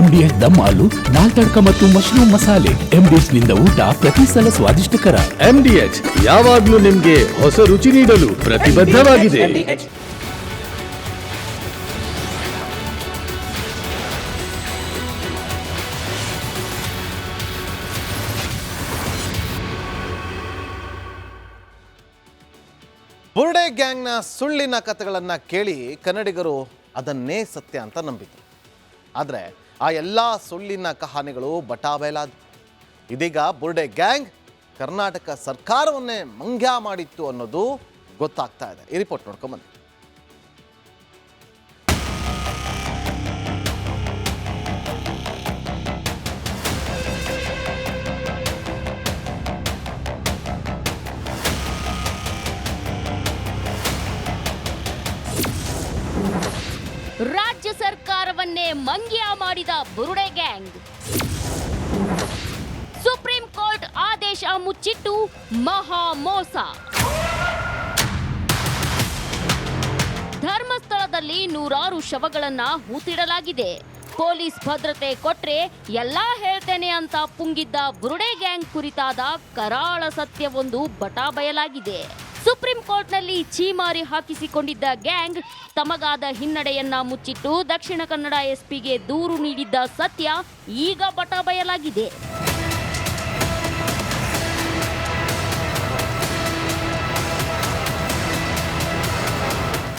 MDS ದಮ್ ಆಲು, ದಾಲ್ ತಡ್ಕ ಮತ್ತು mushroom ಮಸಾಲೆ. MDS ನಿಂದ ಊಟ ಪ್ರತಿ ಸಲ ಸ್ವಾದಿಷ್ಟಕರ. MDH ಯಾವಾಗ್ಲೂ ನಿಮ್ಗೆ ಹೊಸ ರುಚಿ ನೀಡಲು ಪ್ರತಿಬದ್ಧವಾಗಿದೆ. ಬುರುಡೆ ಗ್ಯಾಂಗ್ನ ಸುಳ್ಳಿನ ಕಥೆಗಳನ್ನು ಕೇಳಿ ಕನ್ನಡಿಗರು ಅದನ್ನೇ ಸತ್ಯ ಅಂತ ನಂಬಿದ್ರು. ಆದರೆ ಆ ಎಲ್ಲ ಸುಳ್ಳಿನ ಕಹಾನಿಗಳು ಬಟಾಬಯಲಾದವು. ಇದೀಗ ಬುರುಡೆ ಗ್ಯಾಂಗ್ ಕರ್ನಾಟಕ ಸರ್ಕಾರವನ್ನೇ ಮಂಗ್ಯ ಮಾಡಿತ್ತು ಅನ್ನೋದು ಗೊತ್ತಾಗ್ತಾ ಇದೆ. ಈ ರಿಪೋರ್ಟ್ ನೋಡ್ಕೊಂಬನ್ನಿ. ರಾಜ್ಯ ಸರ್ಕಾರವನ್ನೇ ಮಂಗ್ಯ ಮಾಡಿದ ಬುರುಡೆ ಗ್ಯಾಂಗ್. ಸುಪ್ರೀಂ ಕೋರ್ಟ್ ಆದೇಶ ಮುಚ್ಚಿಟ್ಟು ಮಹಾ ಮೋಸ. ಧರ್ಮಸ್ಥಳದಲ್ಲಿ ನೂರಾರು ಶವಗಳನ್ನ ಹೂತಿಡಲಾಗಿದೆ. ಪೊಲೀಸ್ ಭದ್ರತೆ ಕೊಟ್ರೆ ಎಲ್ಲಾ ಹೇಳ್ತೇನೆ ಅಂತ ಪುಂಗಿದ್ದ ಬುರುಡೆ ಗ್ಯಾಂಗ್ ಕುರಿತಾದ ಕರಾಳ ಸತ್ಯವೊಂದು ಬಟಾಬಯಲಾಗಿದೆ. ಸುಪ್ರೀಂ ಕೋರ್ಟ್ನಲ್ಲಿ ಛೀಮಾರಿ ಹಾಕಿಸಿಕೊಂಡಿದ್ದ ಗ್ಯಾಂಗ್ ತಮಗಾದ ಹಿನ್ನಡೆಯನ್ನ ಮುಚ್ಚಿಟ್ಟು ದಕ್ಷಿಣ ಕನ್ನಡ ಎಸ್ಪಿಗೆ ದೂರು ನೀಡಿದ್ದ ಸತ್ಯ ಈಗ ಬಟಾಬಯಲಾಗಿದೆ.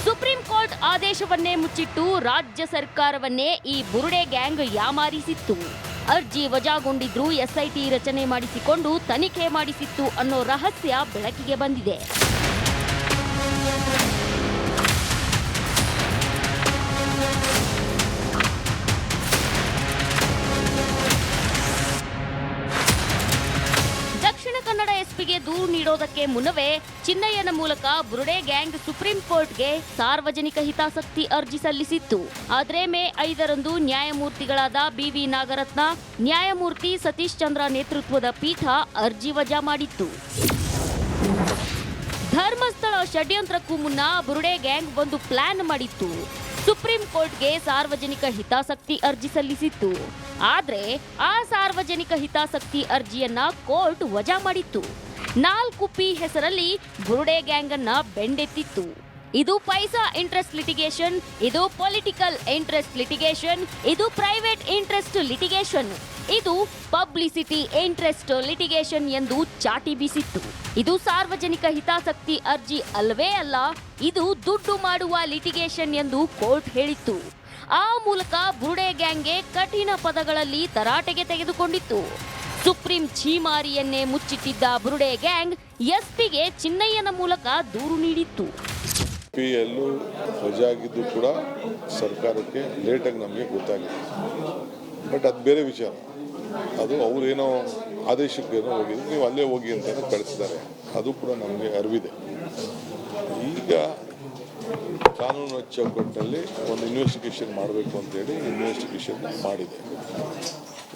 ಸುಪ್ರೀಂ ಕೋರ್ಟ್ ಆದೇಶವನ್ನೇ ಮುಚ್ಚಿಟ್ಟು ರಾಜ್ಯ ಸರ್ಕಾರವನ್ನೇ ಈ ಬುರುಡೆ ಗ್ಯಾಂಗ್ ಯಾಮಾರಿಸಿತ್ತು. ಅರ್ಜಿ ವಜಾಗೊಂಡಿದ್ರು SIT ರಚನೆ ಮಾಡಿಸಿಕೊಂಡು ತನಿಖೆ ಮಾಡಿಸಿತ್ತು ಅನ್ನೋ ರಹಸ್ಯ ಬೆಳಕಿಗೆ ಬಂದಿದೆ. ದಕ್ಷಿಣ ಕನ್ನಡ ಎಸ್ಪಿಗೆ ದೂರು ನೀಡೋದಕ್ಕೆ ಮುನ್ನವೇ ಚಿನ್ನಯ್ಯನ ಮೂಲಕ ಬುರುಡೆ ಗ್ಯಾಂಗ್ ಸುಪ್ರೀಂ ಕೋರ್ಟ್ಗೆ ಸಾರ್ವಜನಿಕ ಹಿತಾಸಕ್ತಿ ಅರ್ಜಿ ಸಲ್ಲಿಸಿತ್ತು. ಆದರೆ ಮೇ 5ರಂದು ನ್ಯಾಯಮೂರ್ತಿಗಳಾದ BV ನಾಗರತ್ನ, ನ್ಯಾಯಮೂರ್ತಿ ಸತೀಶ್ ಚಂದ್ರ ನೇತೃತ್ವದ ಪೀಠ ಅರ್ಜಿ ವಜಾ ಮಾಡಿತ್ತು. ಧರ್ಮಸ್ಥಳ ಷಡ್ಯಂತ್ರಕ್ಕೂ ಮುನ್ನ ಬುರುಡೆ ಗ್ಯಾಂಗ್ ಒಂದು ಪ್ಲಾನ್ ಮಾಡಿತ್ತು. ಸುಪ್ರೀಂ ಕೋರ್ಟ್ಗೆ ಸಾರ್ವಜನಿಕ ಹಿತಾಸಕ್ತಿ ಅರ್ಜಿ ಸಲ್ಲಿಸಿತ್ತು. ಆದ್ರೆ ಆ ಸಾರ್ವಜನಿಕ ಹಿತಾಸಕ್ತಿ ಅರ್ಜಿಯನ್ನ ಕೋರ್ಟ್ ವಜಾ ಮಾಡಿತ್ತು. 4P ಹೆಸರಲ್ಲಿ ಬುರುಡೆ ಗ್ಯಾಂಗ್ ಅನ್ನ ಬೆಂಡೆತ್ತಿತ್ತು. ಇದು ಪೈಸಾ ಇಂಟ್ರೆಸ್ಟ್ ಲಿಟಿಗೇಷನ್, ಇದು ಪೊಲಿಟಿಕಲ್ ಇಂಟ್ರೆಸ್ಟ್ ಲಿಟಿಗೇಷನ್, ಇದು ಪ್ರೈವೇಟ್ ಇಂಟ್ರೆಸ್ಟ್ ಲಿಟಿಗೇಷನ್, ಇದು ಪಬ್ಲಿಸಿಟಿ ಇಂಟ್ರೆಸ್ಟ್ ಲಿಟಿಗೇಷನ್ ಎಂದು ಚಾಟಿ ಬೀಸಿತ್ತು. ಇದು ಸಾರ್ವಜನಿಕ ಹಿತಾಸಕ್ತಿ ಅರ್ಜಿ ಅಲ್ವೇ ಅಲ್ಲ, ಇದು ದುಡ್ಡು ಮಾಡುವ ಲಿಟಿಗೇಷನ್ ಎಂದು ಕೋರ್ಟ್ ಹೇಳಿತ್ತು. ಆ ಮೂಲಕ ಬುರುಡೆ ಗ್ಯಾಂಗ್ಗೆ ಕಠಿಣ ಪದಗಳಲ್ಲಿ ತರಾಟೆಗೆ ತೆಗೆದುಕೊಂಡಿತ್ತು. ಸುಪ್ರೀಂ ಛೀಮಾರಿಯನ್ನೇ ಮುಚ್ಚಿಟ್ಟಿದ್ದ ಬುರುಡೆ ಗ್ಯಾಂಗ್ ಎಸ್ಪಿಗೆ ಚಿನ್ನಯ್ಯನ ಮೂಲಕ ದೂರು ನೀಡಿತ್ತು. ಎಲ್ಲೂ ವಜಾಗಿದ್ದು ಕೂಡ ಸರ್ಕಾರಕ್ಕೆ ಲೇಟಾಗಿ ನಮಗೆ ಗೊತ್ತಾಗಿದೆ. ಬಟ್ ಅದು ಬೇರೆ ವಿಚಾರ. ಅದು ಅವರೇನೋ ಆದೇಶಕ್ಕೇನೋ ಹೋಗಿದ್ರು, ನೀವು ಅಲ್ಲೇ ಹೋಗಿ ಅಂತ ಕಳಿಸಿದ್ದಾರೆ. ಅದು ಕೂಡ ನಮಗೆ ಅರಿವಿದೆ. ಈಗ ಕಾನೂನು ಚೌಕಟ್ಟಿನಲ್ಲಿ ಒಂದು ಇನ್ವೆಸ್ಟಿಗೇಷನ್ ಮಾಡಬೇಕು ಅಂತೇಳಿ ಇನ್ವೆಸ್ಟಿಗೇಷನ್ ಮಾಡಿದೆ.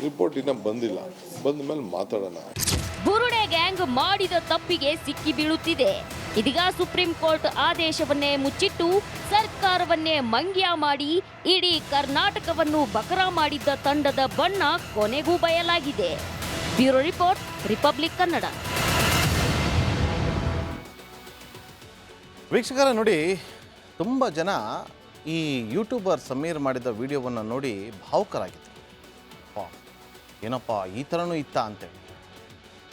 ರಿಪೋರ್ಟ್ ಇನ್ನೂ ಬಂದಿಲ್ಲ. ಬಂದ ಮೇಲೆ ಮಾತಾಡೋಣ. ಬುರುಡೆ ಗ್ಯಾಂಗ್ ಮಾಡಿದ ತಪ್ಪಿಗೆ ಸಿಕ್ಕಿ ಬೀಳುತ್ತಿದೆ. ಇದೀಗ ಸುಪ್ರೀಂ ಕೋರ್ಟ್ ಆದೇಶವನ್ನೇ ಮುಚ್ಚಿಟ್ಟು ಸರ್ಕಾರವನ್ನೇ ಮಂಗ್ಯ ಮಾಡಿ ಇಡೀ ಕರ್ನಾಟಕವನ್ನು ಬಕರ ಮಾಡಿದ್ದ ತಂಡದ ಬಣ್ಣ ಕೊನೆಗೂ ಬಯಲಾಗಿದೆ. Bureau report, republic Kannada. ವೀಕ್ಷಕರ ನೋಡಿ, ತುಂಬ ಜನ ಈ ಯೂಟ್ಯೂಬರ್ ಸಮೀರ್ ಮಾಡಿದ ವಿಡಿಯೋವನ್ನು ನೋಡಿ ಭಾವುಕರಾಗಿದ್ದರು. ಏನಪ್ಪ ಈ ಥರನೂ ಇತ್ತ ಅಂತೇಳಿ.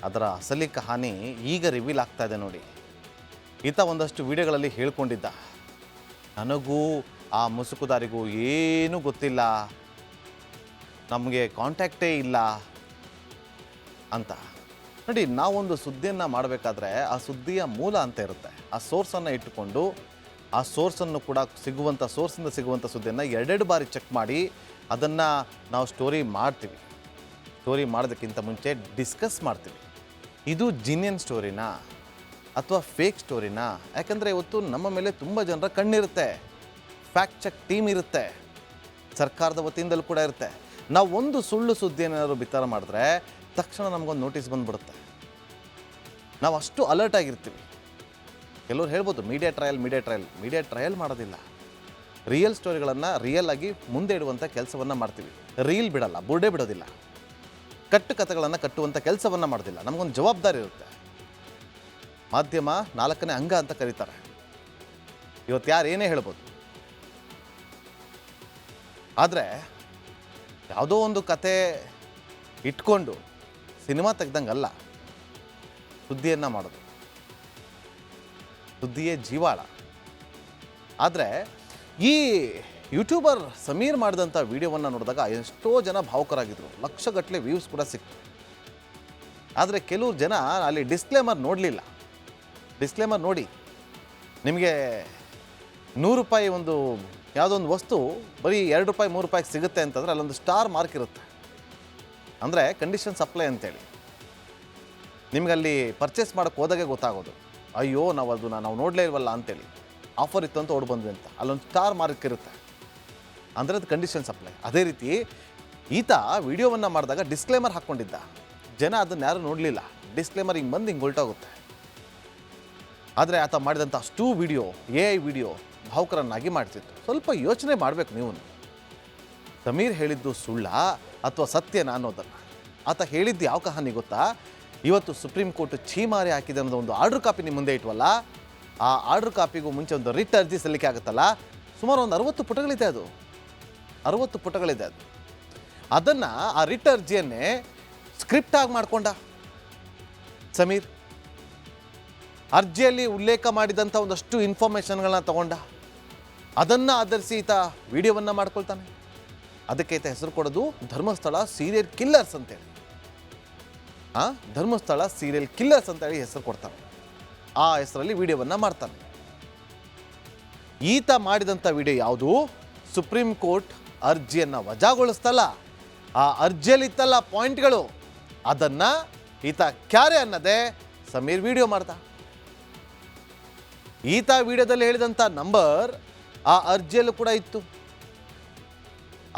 ಅದರ ಅಸಲಿ ಕಹಾನಿ ಈಗ ರಿವೀಲ್ ಆಗ್ತಾ ಇದೆ ನೋಡಿ. ಈತ ಒಂದಷ್ಟು ವಿಡಿಯೋಗಳಲ್ಲಿ ಹೇಳ್ಕೊಂಡಿದ್ದ, ನನಗೂ ಆ ಮುಸುಕುದಾರಿಗೂ ಏನೂ ಗೊತ್ತಿಲ್ಲ, ನಮಗೆ ಕಾಂಟ್ಯಾಕ್ಟೇ ಇಲ್ಲ ಅಂತ. ನೋಡಿ, ನಾವೊಂದು ಸುದ್ದಿಯನ್ನು ಮಾಡಬೇಕಾದ್ರೆ ಆ ಸುದ್ದಿಯ ಮೂಲ ಅಂತ ಇರುತ್ತೆ. ಆ ಸೋರ್ಸನ್ನು ಇಟ್ಟುಕೊಂಡು ಆ ಸೋರ್ಸನ್ನು ಕೂಡ ಸೋರ್ಸಿಂದ ಸಿಗುವಂಥ ಸುದ್ದಿಯನ್ನು ಎರಡೆರಡು ಬಾರಿ ಚೆಕ್ ಮಾಡಿ ಅದನ್ನು ನಾವು ಸ್ಟೋರಿ ಮಾಡ್ತೀವಿ. ಸ್ಟೋರಿ ಮಾಡೋದಕ್ಕಿಂತ ಮುಂಚೆ ಡಿಸ್ಕಸ್ ಮಾಡ್ತೀವಿ. ಇದು ಜಿನಿಯನ್ ಸ್ಟೋರಿನಾ ಅಥವಾ ಫೇಕ್ ಸ್ಟೋರಿನಾ? ಯಾಕಂದರೆ ಇವತ್ತು ನಮ್ಮ ಮೇಲೆ ತುಂಬ ಜನರ ಕಣ್ಣಿರುತ್ತೆ. ಫ್ಯಾಕ್ಟ್ ಚೆಕ್ ಟೀಮ್ ಇರುತ್ತೆ, ಸರ್ಕಾರದ ವತಿಯಿಂದಲೂ ಕೂಡ ಇರುತ್ತೆ. ನಾವು ಒಂದು ಸುಳ್ಳು ಸುದ್ದಿ ಏನಾದರೂ ಬಿತ್ತರ ಮಾಡಿದ್ರೆ ತಕ್ಷಣ ನಮಗೊಂದು ನೋಟಿಸ್ ಬಂದುಬಿಡುತ್ತೆ. ನಾವು ಅಷ್ಟು ಅಲರ್ಟ್ ಆಗಿರ್ತೀವಿ. ಕೆಲವ್ರು ಹೇಳ್ಬೋದು ಮೀಡಿಯಾ ಟ್ರಯಲ್ ಮಾಡೋದಿಲ್ಲ. ರಿಯಲ್ ಸ್ಟೋರಿಗಳನ್ನು ರಿಯಲ್ ಆಗಿ ಮುಂದೆ ಇಡುವಂಥ ಕೆಲಸವನ್ನು ಮಾಡ್ತೀವಿ. ರೀಲ್ ಬಿಡಲ್ಲ, ಬುರ್ಡೆ ಬಿಡೋದಿಲ್ಲ, ಕಟ್ಟು ಕಥೆಗಳನ್ನು ಕಟ್ಟುವಂಥ ಕೆಲಸವನ್ನು ಮಾಡೋದಿಲ್ಲ. ನಮಗೊಂದು ಜವಾಬ್ದಾರಿ ಇರುತ್ತೆ. ಮಾಧ್ಯಮ 4ನೇ ಅಂಗ ಅಂತ ಕರೀತಾರೆ. ಇವತ್ತು ಯಾರು ಏನೇ ಹೇಳ್ಬೋದು, ಆದರೆ ಯಾವುದೋ ಒಂದು ಕತೆ ಇಟ್ಕೊಂಡು ಸಿನಿಮಾ ತೆಗ್ದಂಗಲ್ಲ ಸುದ್ದಿಯನ್ನು ಮಾಡೋದು. ಸುದ್ದಿಯೇ ಜೀವಾಳ. ಆದರೆ ಈ ಯೂಟ್ಯೂಬರ್ ಸಮೀರ್ ಮಾಡಿದಂಥ ವಿಡಿಯೋವನ್ನು ನೋಡಿದಾಗ ಎಷ್ಟೋ ಜನ ಭಾವುಕರಾಗಿದ್ದರು, ಲಕ್ಷಗಟ್ಟಲೆ ವ್ಯೂಸ್ ಕೂಡ ಸಿಕ್ತು. ಆದರೆ ಕೆಲವರು ಜನ ಅಲ್ಲಿ ಡಿಸ್ಕ್ಲೇಮರ್ ನೋಡಲಿಲ್ಲ. ಡಿಸ್ಕ್ಲೇಮರ್ ನೋಡಿ, ನಿಮಗೆ 100 ರೂಪಾಯಿ ಒಂದು ಯಾವುದೋ ಒಂದು ವಸ್ತು ಬರೀ 2 ರೂಪಾಯಿ 3 ರೂಪಾಯಿಗೆ ಸಿಗುತ್ತೆ ಅಂತಂದರೆ ಅಲ್ಲೊಂದು ಸ್ಟಾರ್ ಮಾರ್ಕ್ ಇರುತ್ತೆ. ಅಂದರೆ ಕಂಡೀಷನ್ ಸಪ್ಲೈ ಅಂತೇಳಿ. ನಿಮಗಲ್ಲಿ ಪರ್ಚೇಸ್ ಮಾಡೋಕ್ಕೆ ಹೋದಾಗೆ ಗೊತ್ತಾಗೋದು, ಅಯ್ಯೋ ನಾವು ನೋಡಲೇ ಇಲ್ವಲ್ಲ ಅಂತೇಳಿ. ಆಫರ್ ಇತ್ತು ಅಂತ ಓಡ್ ಬಂದ್ವಿ ಅಂತ ಅಲ್ಲೊಂದು ಸ್ಟಾರ್ ಮಾರ್ಕ್ ಇರುತ್ತೆ, ಅಂದರೆ ಅದು ಕಂಡೀಷನ್ ಸಪ್ಲೈ. ಅದೇ ರೀತಿ ಈತ ವಿಡಿಯೋವನ್ನು ಮಾಡಿದಾಗ ಡಿಸ್ಕ್ಲೇಮರ್ ಹಾಕ್ಕೊಂಡಿದ್ದ. ಜನ ಅದನ್ನು ಯಾರೂ ನೋಡಲಿಲ್ಲ. ಡಿಸ್ಕ್ಲೇಮರ್ ಹಿಂಗೆ ಬಂದು ಹಿಂಗೆ ಹೊಲ್ಟೋಗುತ್ತೆ. ಆದರೆ ಆತ ಮಾಡಿದಂಥ ಅಷ್ಟೂ ವಿಡಿಯೋ AI ವಿಡಿಯೋ ಭಾವುಕರನ್ನಾಗಿ ಮಾಡ್ತಿತ್ತು. ಸ್ವಲ್ಪ ಯೋಚನೆ ಮಾಡಬೇಕು ನೀವು. ಸಮೀರ್ ಹೇಳಿದ್ದು ಸುಳ್ಳ ಅಥವಾ ಸತ್ಯನ ಅನ್ನೋದನ್ನು. ಆತ ಹೇಳಿದ್ದು ಯಾವ ಕಹಾನಿ ಗೊತ್ತಾ? ಇವತ್ತು ಸುಪ್ರೀಂ ಕೋರ್ಟ್ ಛೀಮಾರಿ ಹಾಕಿದೆ ಅನ್ನೋದು ಒಂದು ಆರ್ಡ್ರ್ ಕಾಪಿ ನಿಮ್ಮ ಮುಂದೆ ಇಟ್ವಲ್ಲ, ಆ ಆರ್ಡ್ರ್ ಕಾಪಿಗೂ ಮುಂಚೆ ಒಂದು ರಿಟ್ ಅರ್ಜಿ ಸಲ್ಲಿಕೆ ಆಗುತ್ತಲ್ಲ, ಸುಮಾರು ಒಂದು 60 ಪುಟಗಳಿದೆ. ಅದು 60 ಪುಟಗಳಿದೆ. ಅದನ್ನು ಆ ರಿಟ್ ಅರ್ಜಿಯನ್ನೇ ಸ್ಕ್ರಿಪ್ಟ್ ಆಗಿ ಮಾಡಿಕೊಂಡ ಸಮೀರ್. ಅರ್ಜಿಯಲ್ಲಿ ಉಲ್ಲೇಖ ಮಾಡಿದಂಥ ಒಂದಷ್ಟು ಇನ್ಫಾರ್ಮೇಷನ್ಗಳನ್ನ ತಗೊಂಡ, ಅದನ್ನು ಆಧರಿಸಿ ಈತ ವಿಡಿಯೋವನ್ನು ಮಾಡ್ಕೊಳ್ತಾನೆ. ಅದಕ್ಕೆ ಈತ ಹೆಸರು ಕೊಡೋದು ಧರ್ಮಸ್ಥಳ ಸೀರಿಯಲ್ ಕಿಲ್ಲರ್ಸ್ ಅಂತೇಳಿ. ಧರ್ಮಸ್ಥಳ ಸೀರಿಯಲ್ ಕಿಲ್ಲರ್ಸ್ ಅಂತೇಳಿ ಹೆಸರು ಕೊಡ್ತಾನೆ. ಆ ಹೆಸರಲ್ಲಿ ವಿಡಿಯೋವನ್ನು ಮಾಡ್ತಾನೆ. ಈತ ಮಾಡಿದಂಥ ವಿಡಿಯೋ ಯಾವುದು? ಸುಪ್ರೀಂ ಕೋರ್ಟ್ ಅರ್ಜಿಯನ್ನು ವಜಾಗೊಳಿಸ್ತಲ್ಲ, ಆ ಅರ್ಜಿಯಲ್ಲಿ ಇತ್ತಲ್ಲ ಪಾಯಿಂಟ್ಗಳು, ಅದನ್ನು ಈತ ಕ್ಯಾರೆ ಅನ್ನದೇ ಸಮೀರ್ ವಿಡಿಯೋ ಮಾಡ್ದ. ಈತ ವಿಡಿಯೋದಲ್ಲಿ ಹೇಳಿದಂಥ ನಂಬರ್ ಆ ಅರ್ಜಿಯಲ್ಲೂ ಕೂಡ ಇತ್ತು.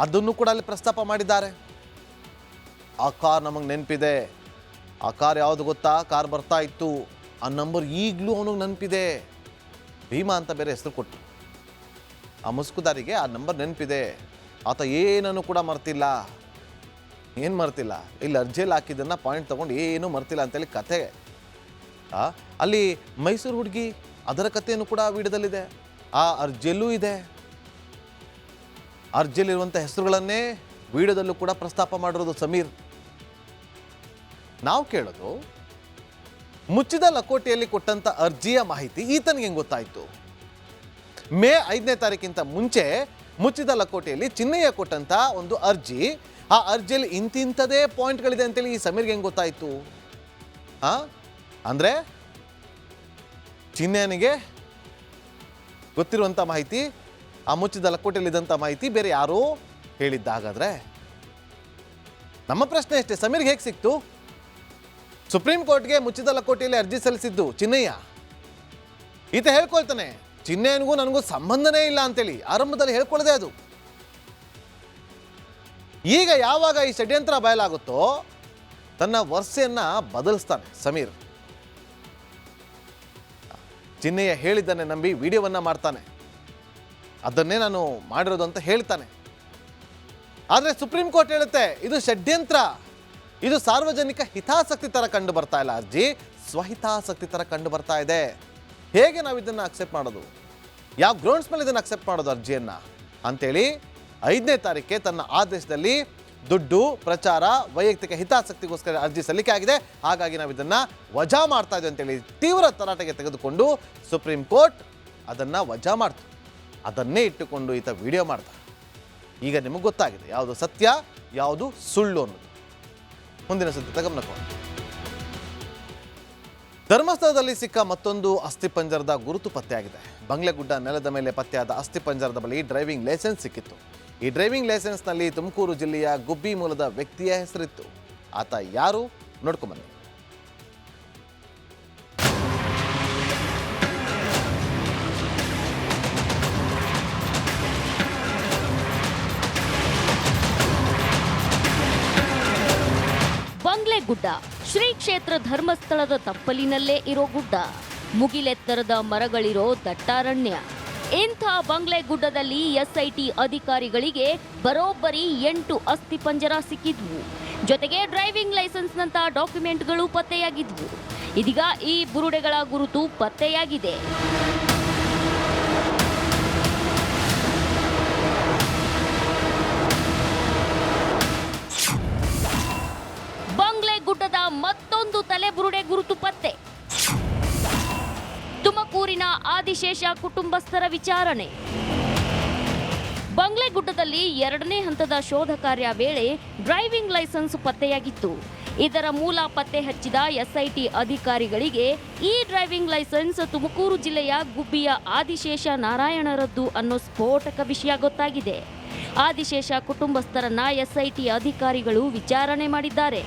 ಅದನ್ನು ಕೂಡ ಅಲ್ಲಿ ಪ್ರಸ್ತಾಪ ಮಾಡಿದ್ದಾರೆ. ಆ ಕಾರ್ ನಮಗೆ ನೆನಪಿದೆ. ಆ ಕಾರ್ ಯಾವುದು ಗೊತ್ತಾ? ಕಾರ್ ಬರ್ತಾ ಇತ್ತು. ಆ ನಂಬರ್ ಈಗಲೂ ಅವನಿಗೆ ನೆನಪಿದೆ. ಭೀಮಾ ಅಂತ ಬೇರೆ ಹೆಸರು ಕೊಟ್ಟು ಆ ಮುಸ್ಕುದಾರಿಗೆ ಆ ನಂಬರ್ ನೆನಪಿದೆ. ಆತ ಏನನ್ನು ಕೂಡ ಮರ್ತಿಲ್ಲ. ಏನು ಮರ್ತಿಲ್ಲ? ಇಲ್ಲಿ ಅರ್ಜಿಯಲ್ಲಿ ಹಾಕಿದ್ದನ್ನು ಪಾಯಿಂಟ್ ತೊಗೊಂಡು ಏನೂ ಮರ್ತಿಲ್ಲ ಅಂತೇಳಿ ಕತೆ. ಅಲ್ಲಿ ಮೈಸೂರು ಹುಡುಗಿ ಅದರ ಕಥೆಯನ್ನು ಕೂಡ ವಿಡಿಯೋದಲ್ಲಿದೆ. ಆ ಅರ್ಜಿಯಲ್ಲೂ ಇದೆ. ಅರ್ಜಿಯಲ್ಲಿರುವಂಥ ಹೆಸರುಗಳನ್ನೇ ವಿಡಿಯೋದಲ್ಲೂ ಕೂಡ ಪ್ರಸ್ತಾಪ ಮಾಡಿರೋದು ಸಮೀರ್. ನಾವು ಕೇಳೋದು, ಮುಚ್ಚಿದ ಲಕೋಟೆಯಲ್ಲಿ ಕೊಟ್ಟಂಥ ಅರ್ಜಿಯ ಮಾಹಿತಿ ಈತನಿಗೆ ಹೆಂಗೆ ಗೊತ್ತಾಯಿತು? ಮೇ 5ನೇ ತಾರೀಕಿಂತ ಮುಂಚೆ ಮುಚ್ಚಿದ ಲಕೋಟೆಯಲ್ಲಿ ಚಿನ್ನಯ್ಯ ಕೊಟ್ಟಂಥ ಒಂದು ಅರ್ಜಿ, ಆ ಅರ್ಜಿಯಲ್ಲಿ ಇಂತಿಂಥದೇ ಪಾಯಿಂಟ್ಗಳಿದೆ ಅಂತೇಳಿ ಈ ಸಮೀರ್ಗೆ ಹೆಂಗೆ ಗೊತ್ತಾಯಿತು? ಅಂದರೆ ಚಿನ್ನಯ್ಯನಿಗೆ ಗೊತ್ತಿರುವಂಥ ಮಾಹಿತಿ, ಆ ಮುಚ್ಚಿದ ಲಕೋಟೆಯಲ್ಲಿದ್ದಂಥ ಮಾಹಿತಿ ಬೇರೆ ಯಾರೋ ಹೇಳಿದ್ದ. ಹಾಗಾದರೆ ನಮ್ಮ ಪ್ರಶ್ನೆ ಅಷ್ಟೇ, ಸಮೀರ್ಗೆ ಹೇಗೆ ಸಿಕ್ತು? ಸುಪ್ರೀಂ ಕೋರ್ಟ್ಗೆ ಮುಚ್ಚಿದ ಲಕೋಟೆಯಲ್ಲಿ ಅರ್ಜಿ ಸಲ್ಲಿಸಿದ್ದು ಚಿನ್ನಯ್ಯ. ಈತ ಹೇಳ್ಕೊಳ್ತಾನೆ ಚಿನ್ನಯ್ಯನಿಗೂ ನನಗೂ ಸಂಬಂಧನೇ ಇಲ್ಲ ಅಂತೇಳಿ. ಆರಂಭದಲ್ಲಿ ಹೇಳ್ಕೊಳ್ಳದೆ ಅದು. ಈಗ ಯಾವಾಗ ಈ ಷಡ್ಯಂತ್ರ ಬಯಲಾಗುತ್ತೋ ತನ್ನ ವರ್ಷೆಯನ್ನು ಬದಲಿಸ್ತಾನೆ ಸಮೀರ್. ಚಿನ್ನಯ್ಯ ಹೇಳಿದ್ದನ್ನೇ ನಂಬಿ ವಿಡಿಯೋವನ್ನು ಮಾಡ್ತಾನೆ. ಅದನ್ನೇ ನಾನು ಮಾಡಿರೋದು ಅಂತ ಹೇಳ್ತಾನೆ. ಆದರೆ ಸುಪ್ರೀಂ ಕೋರ್ಟ್ ಹೇಳುತ್ತೆ ಇದು ಷಡ್ಯಂತ್ರ, ಇದು ಸಾರ್ವಜನಿಕ ಹಿತಾಸಕ್ತಿ ಥರ ಕಂಡು ಬರ್ತಾ ಇಲ್ಲ, ಅರ್ಜಿ ಸ್ವಹಿತಾಸಕ್ತಿ ಥರ ಕಂಡು ಬರ್ತಾ ಇದೆ. ಹೇಗೆ ನಾವು ಇದನ್ನು ಅಕ್ಸೆಪ್ಟ್ ಮಾಡೋದು? ಯಾವ ಗ್ರೌಂಡ್ಸ್ ಮೇಲೆ ಇದನ್ನು ಅಕ್ಸೆಪ್ಟ್ ಮಾಡೋದು ಅರ್ಜಿಯನ್ನು ಅಂತೇಳಿ 5ನೇ ತಾರೀಕಿಗೆ ತನ್ನ ಆದೇಶದಲ್ಲಿ ದುಡ್ಡು, ಪ್ರಚಾರ, ವೈಯಕ್ತಿಕ ಹಿತಾಸಕ್ತಿಗೋಸ್ಕರ ಅರ್ಜಿ ಸಲ್ಲಿಕೆ ಆಗಿದೆ, ಹಾಗಾಗಿ ನಾವು ಇದನ್ನು ವಜಾ ಮಾಡ್ತಾ ಇದ್ದೀವಿ ಅಂತೇಳಿ ತೀವ್ರ ತರಾಟೆಗೆ ತೆಗೆದುಕೊಂಡು ಸುಪ್ರೀಂ ಕೋರ್ಟ್ ಅದನ್ನು ವಜಾ ಮಾಡ್ತು. ಅದನ್ನೇ ಇಟ್ಟುಕೊಂಡು ಈತ ವಿಡಿಯೋ ಮಾಡ್ತಾರೆ. ಈಗ ನಿಮಗೆ ಗೊತ್ತಾಗಿದೆ ಯಾವುದು ಸತ್ಯ ಯಾವುದು ಸುಳ್ಳು ಅನ್ನೋದು. ಮುಂದಿನ ಸತ್ಯತೆ ಗಮನಕ್ಕೆ. ಧರ್ಮಸ್ಥಳದಲ್ಲಿ ಸಿಕ್ಕ ಮತ್ತೊಂದು ಅಸ್ಥಿಪಂಜರದ ಗುರುತು ಪತ್ತೆಯಾಗಿದೆ. ಬಂಗ್ಲೆಗುಡ್ಡ ನೆಲದ ಮೇಲೆ ಪತ್ತೆಯಾದ ಅಸ್ಥಿಪಂಜರದ ಬಳಿ ಡ್ರೈವಿಂಗ್ ಲೈಸೆನ್ಸ್ ಸಿಕ್ಕಿತ್ತು. ಈ ಡ್ರೈವಿಂಗ್ ಲೈಸೆನ್ಸ್ನಲ್ಲಿ ತುಮಕೂರು ಜಿಲ್ಲೆಯ ಗುಬ್ಬಿ ಮೂಲದ ವ್ಯಕ್ತಿಯ ಹೆಸರಿತ್ತು. ಆತ ಯಾರು ನೋಡ್ಕೊಂಬನ್ನಿ. ಬಂಗ್ಲೆಗುಡ್ಡ ಶ್ರೀ ಕ್ಷೇತ್ರ ಧರ್ಮಸ್ಥಳದ ತಪ್ಪಲಿನಲ್ಲೇ ಇರೋ ಗುಡ್ಡ. ಮುಗಿಲೆತ್ತರದ ಮರಗಳಿರೋ ದಟ್ಟಾರಣ್ಯ. ಇಂಥ ಬಂಗ್ಲೆ ಗುಡ್ಡದಲ್ಲಿ ಎಸ್ಐಟಿ ಅಧಿಕಾರಿಗಳಿಗೆ ಬರೋಬ್ಬರಿ 8 ಅಸ್ಥಿಪಂಜರ ಸಿಕ್ಕಿದ್ವು. ಜೊತೆಗೆ ಡ್ರೈವಿಂಗ್ ಲೈಸೆನ್ಸ್ನಂತ ಡಾಕ್ಯುಮೆಂಟ್ಗಳು ಪತ್ತೆಯಾಗಿದ್ವು. ಇದೀಗ ಈ ಬುರುಡೆಗಳ ಗುರುತು ಪತ್ತೆಯಾಗಿದೆ. ಬಂಗ್ಲೆ ಗುಡ್ಡದ ಮತ್ತೊಂದು ತಲೆಬುರುಡೆ ಗುರುತು ಪತ್ತೆ. ತುಮಕೂರಿನ ಆದಿಶೇಷ ಕುಟುಂಬಸ್ಥರ ವಿಚಾರಣೆ. ಬಂಗ್ಲೆಗುಡ್ಡದಲ್ಲಿ 2ನೇ ಹಂತದ ಶೋಧ ಕಾರ್ಯ ವೇಳೆ ಡ್ರೈವಿಂಗ್ ಲೈಸೆನ್ಸ್ ಪತ್ತೆಯಾಗಿತ್ತು. ಇದರ ಮೂಲ ಪತ್ತೆ ಹಚ್ಚಿದ ಎಸ್ಐಟಿ ಅಧಿಕಾರಿಗಳಿಗೆ ಈ ಡ್ರೈವಿಂಗ್ ಲೈಸೆನ್ಸ್ ತುಮಕೂರು ಜಿಲ್ಲೆಯ ಗುಬ್ಬಿಯ ಆದಿಶೇಷ ನಾರಾಯಣರದ್ದು ಅನ್ನೋ ಸ್ಫೋಟಕ ವಿಷಯ ಗೊತ್ತಾಗಿದೆ. ಆದಿಶೇಷ ಕುಟುಂಬಸ್ಥರನ್ನ ಎಸ್ಐಟಿ ಅಧಿಕಾರಿಗಳು ವಿಚಾರಣೆ ಮಾಡಿದ್ದಾರೆ.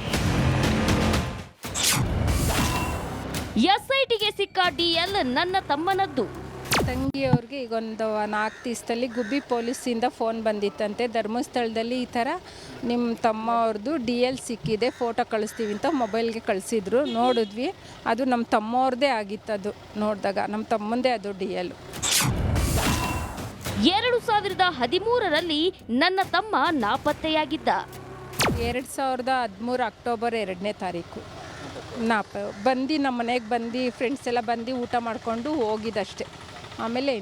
ಎಸ್ಐಟಿಗೆ ಸಿಕ್ಕ ಡಿಎಲ್ ನನ್ನ ತಮ್ಮನದ್ದು. ತಂಗಿಯವ್ರಿಗೆ ಈಗ ಒಂದು 4 ದಿವಸದಲ್ಲಿ ಗುಬ್ಬಿ ಪೊಲೀಸಿಂದ ಫೋನ್ ಬಂದಿತ್ತಂತೆ. ಧರ್ಮಸ್ಥಳದಲ್ಲಿ ಈ ಥರ ನಿಮ್ಮ ತಮ್ಮ ಅವ್ರದ್ದು DL ಸಿಕ್ಕಿದೆ, ಫೋಟೋ ಕಳಿಸ್ತೀವಿ ಅಂತ ಮೊಬೈಲ್ಗೆ ಕಳಿಸಿದ್ರು. ನೋಡಿದ್ವಿ, ಅದು ನಮ್ಮ ತಮ್ಮವ್ರದ್ದೇ ಆಗಿತ್ತು. ಅದು ನೋಡಿದಾಗ ನಮ್ಮ ತಮ್ಮಂದೇ ಅದು DL. 2013ರಲ್ಲಿ ನನ್ನ ತಮ್ಮ ನಾಪತ್ತೆಯಾಗಿದ್ದ. 2013 ಅಕ್ಟೋಬರ್ 2ನೇ ತಾರೀಕು ಬಂದು ನಮ್ಮ ಮನೆಗೆ ಬಂದು ಫ್ರೆಂಡ್ಸ್ ಎಲ್ಲ ಬಂದು ಊಟ ಮಾಡಿಕೊಂಡು ಹೋಗಿದ್ದಷ್ಟೇ. ಆಮೇಲೆ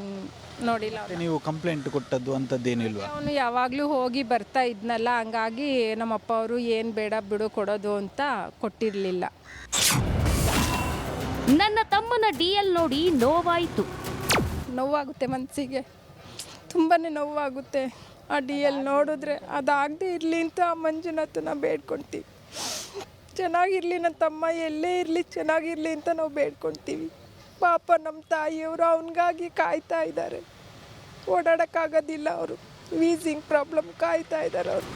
ನೋಡಿಲ್ಲ. ನೀವು ಕಂಪ್ಲೇಂಟ್ ಕೊಟ್ಟದ್ದು ಅಂಥದ್ದೇನಿಲ್ವಾ? ಅವನು ಯಾವಾಗಲೂ ಹೋಗಿ ಬರ್ತಾ ಇದ್ನಲ್ಲ, ಹಂಗಾಗಿ ನಮ್ಮಪ್ಪ ಅವರು ಏನು ಬೇಡ ಬಿಡು ಕೊಡೋದು ಅಂತ ಕೊಟ್ಟಿರಲಿಲ್ಲ. ನನ್ನ ತಮ್ಮನ DL ನೋಡಿ ನೋವಾಯಿತು. ನೋವಾಗುತ್ತೆ, ಮನಸ್ಸಿಗೆ ತುಂಬಾ ನೋವಾಗುತ್ತೆ. ಆ DL ನೋಡಿದ್ರೆ ಅದಾಗದೇ ಇರಲಿ ಅಂತ ಮಂಜುನಾಥನ ಬೇಡ್ಕೊಳ್ತೀವಿ. ಚೆನ್ನಾಗಿರಲಿ, ನನ್ನ ತಮ್ಮ ಎಲ್ಲೇ ಇರಲಿ ಚೆನ್ನಾಗಿರಲಿ ಅಂತ ನಾವು ಬೇಡ್ಕೊಳ್ತೀವಿ. ಪಾಪ ನಮ್ಮ ತಾಯಿಯವರು ಅವನಿಗಾಗಿ ಕಾಯ್ತಾ ಇದ್ದಾರೆ. ಓಡಾಡೋಕ್ಕಾಗೋದಿಲ್ಲ, ಅವರು ವೀಸಿಂಗ್ ಪ್ರಾಬ್ಲಮ್ ಕಾಯ್ತಾ ಇದ್ದಾರೆ ಅವರು.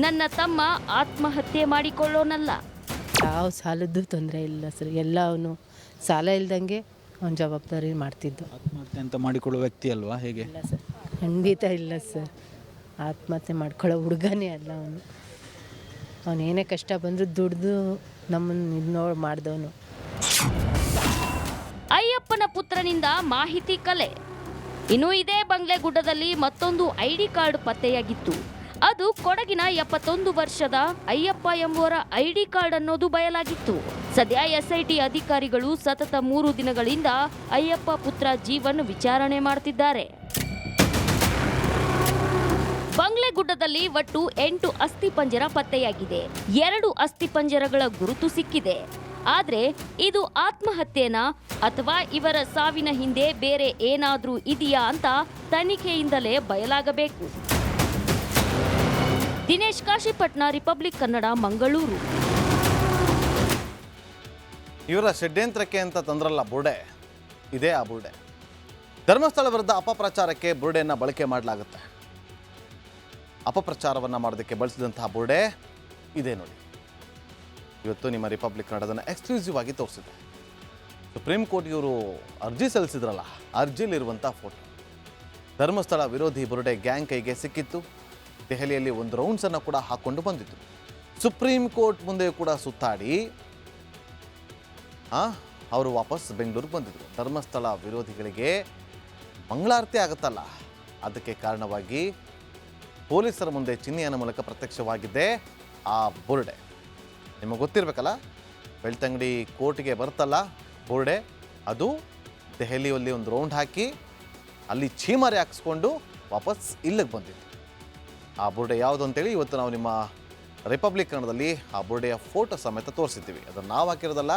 ನನ್ನ ತಮ್ಮ ಆತ್ಮಹತ್ಯೆ ಮಾಡಿಕೊಳ್ಳೋನಲ್ಲ. ಯಾವ ಸಾಲದ್ದು ತೊಂದರೆ ಇಲ್ಲ ಸರ್. ಎಲ್ಲ ಅವನು ಸಾಲ ಇಲ್ದಂಗೆ ಅವನ ಜವಾಬ್ದಾರಿ ಮಾಡ್ತಿದ್ದು. ಆತ್ಮಹತ್ಯೆ ಅಂತ ಮಾಡಿಕೊಳ್ಳೋ ವ್ಯಕ್ತಿ ಅಲ್ವಾ? ಹೇಗೆ? ಇಲ್ಲ ಸರ್, ಖಂಡಿತ ಇಲ್ಲ ಸರ್. ಆತ್ಮಹತ್ಯೆ ಮಾಡ್ಕೊಳ್ಳೋ ಹುಡುಗನೇ ಅಲ್ಲ ಅವನು. ಅವನೇನೇ ಕಷ್ಟ ಬಂದರೂ ದುಡ್ದು ನಮ್ಮನ್ನು ಇದು ಮಾಡಿದವನು. ಅಯ್ಯಪ್ಪನ ಪುತ್ರನಿಂದ ಮಾಹಿತಿ ಕಲೆ. ಇನ್ನು ಇದೇ ಬಂಗ್ಲೆಗುಡ್ಡದಲ್ಲಿ ಮತ್ತೊಂದು ID ಕಾರ್ಡ್ ಪತ್ತೆಯಾಗಿತ್ತು. ಅದು ಕೊಡಗಿನ 71 ವರ್ಷದ ಅಯ್ಯಪ್ಪ ಎಂಬುವರ ID ಕಾರ್ಡ್ ಅನ್ನೋದು ಬಯಲಾಗಿತ್ತು. ಸದ್ಯ SIT ಅಧಿಕಾರಿಗಳು ಸತತ 3 ದಿನಗಳಿಂದ ಅಯ್ಯಪ್ಪ ಪುತ್ರ ಜೀವನ್ ವಿಚಾರಣೆ ಮಾಡ್ತಿದ್ದಾರೆ. ಬಂಗ್ಲೆಗುಡ್ಡದಲ್ಲಿ ಒಟ್ಟು 8 ಅಸ್ಥಿಪಂಜರ ಪತ್ತೆಯಾಗಿದೆ. 2 ಅಸ್ಥಿಪಂಜರಗಳ ಗುರುತು ಸಿಕ್ಕಿದೆ. ಆದ್ರೆ ಇದು ಆತ್ಮಹತ್ಯೆನಾ ಅಥವಾ ಇವರ ಸಾವಿನ ಹಿಂದೆ ಬೇರೆ ಏನಾದ್ರೂ ಇದೆಯಾ ಅಂತ ತನಿಖೆಯಿಂದಲೇ ಬಯಲಾಗಬೇಕು. ದಿನೇಶ್ ಕಾಶಿಪಟ್ನ, ರಿಪಬ್ಲಿಕ್ ಕನ್ನಡ, ಮಂಗಳೂರು. ಇವರ ಷಡ್ಯಂತ್ರಕ್ಕೆ ಅಂತ ತಂದ್ರಲ್ಲ ಬುರುಡೆ, ಇದೇ ಆ ಬುರುಡೆ. ಧರ್ಮಸ್ಥಳ ವಿರುದ್ಧ ಅಪಪ್ರಚಾರಕ್ಕೆ ಬುರುಡೆಯನ್ನು ಬಳಕೆ ಮಾಡಲಾಗುತ್ತೆ. ಅಪಪ್ರಚಾರವನ್ನು ಮಾಡೋದಕ್ಕೆ ಬಳಸಿದಂತಹ ಬುರುಡೆ ಇದೇ ನೋಡಿ. ಇವತ್ತು ನಿಮ್ಮ ರಿಪಬ್ಲಿಕ್ ಕನ್ನಡದನ್ನು ಎಕ್ಸ್ಕ್ಲೂಸಿವ್ ಆಗಿ ತೋರಿಸಿದೆ. ಸುಪ್ರೀಂ ಕೋರ್ಟ್ ಇವರು ಅರ್ಜಿ ಸಲ್ಲಿಸಿದ್ರಲ್ಲ, ಅರ್ಜಿಲಿರುವಂಥ ಫೋಟೋ. ಧರ್ಮಸ್ಥಳ ವಿರೋಧಿ ಬುರುಡೆ ಗ್ಯಾಂಗ್ ಕೈಗೆ ಸಿಕ್ಕಿತ್ತು. ದೆಹಲಿಯಲ್ಲಿ ಒಂದು ರೌಂಡ್ಸನ್ನು ಕೂಡ ಹಾಕ್ಕೊಂಡು ಬಂದಿತ್ತು. ಸುಪ್ರೀಂ ಕೋರ್ಟ್ ಮುಂದೆ ಕೂಡ ಸುತ್ತಾಡಿ ಅವರು ವಾಪಸ್ ಬೆಂಗಳೂರಿಗೆ ಬಂದಿದ್ರು. ಧರ್ಮಸ್ಥಳ ವಿರೋಧಿಗಳಿಗೆ ಮಂಗಳಾರತಿ ಆಗುತ್ತಲ್ಲ, ಅದಕ್ಕೆ ಕಾರಣವಾಗಿ ಪೊಲೀಸರ ಮುಂದೆ ಚಿಹ್ನೆಯ ಮೂಲಕ ಪ್ರತ್ಯಕ್ಷವಾಗಿದ್ದೆ ಆ ಬುರುಡೆ. ನಿಮಗೆ ಗೊತ್ತಿರಬೇಕಲ್ಲ, ಬೆಳ್ತಂಗಡಿ ಕೋರ್ಟ್ಗೆ ಬರ್ತಲ್ಲ ಬೋರ್ಡೆ, ಅದು ದೆಹಲಿಯಲ್ಲಿ ಒಂದು ರೌಂಡ್ ಹಾಕಿ ಅಲ್ಲಿ ಚೀಮಾರಿ ಹಾಕಿಸ್ಕೊಂಡು ವಾಪಸ್ ಇಲ್ಲಿಗೆ ಬಂದಿತ್ತು. ಆ ಬೋರ್ಡೆ ಯಾವುದು ಅಂತೇಳಿ ಇವತ್ತು ನಾವು ನಿಮ್ಮ ರಿಪಬ್ಲಿಕ್ ಕನ್ನಡದಲ್ಲಿ ಆ ಬೋರ್ಡೆಯ ಫೋಟೋ ಸಮೇತ ತೋರಿಸಿದ್ದೀವಿ. ಅದನ್ನು ನಾವು ಹಾಕಿರೋದಲ್ಲ,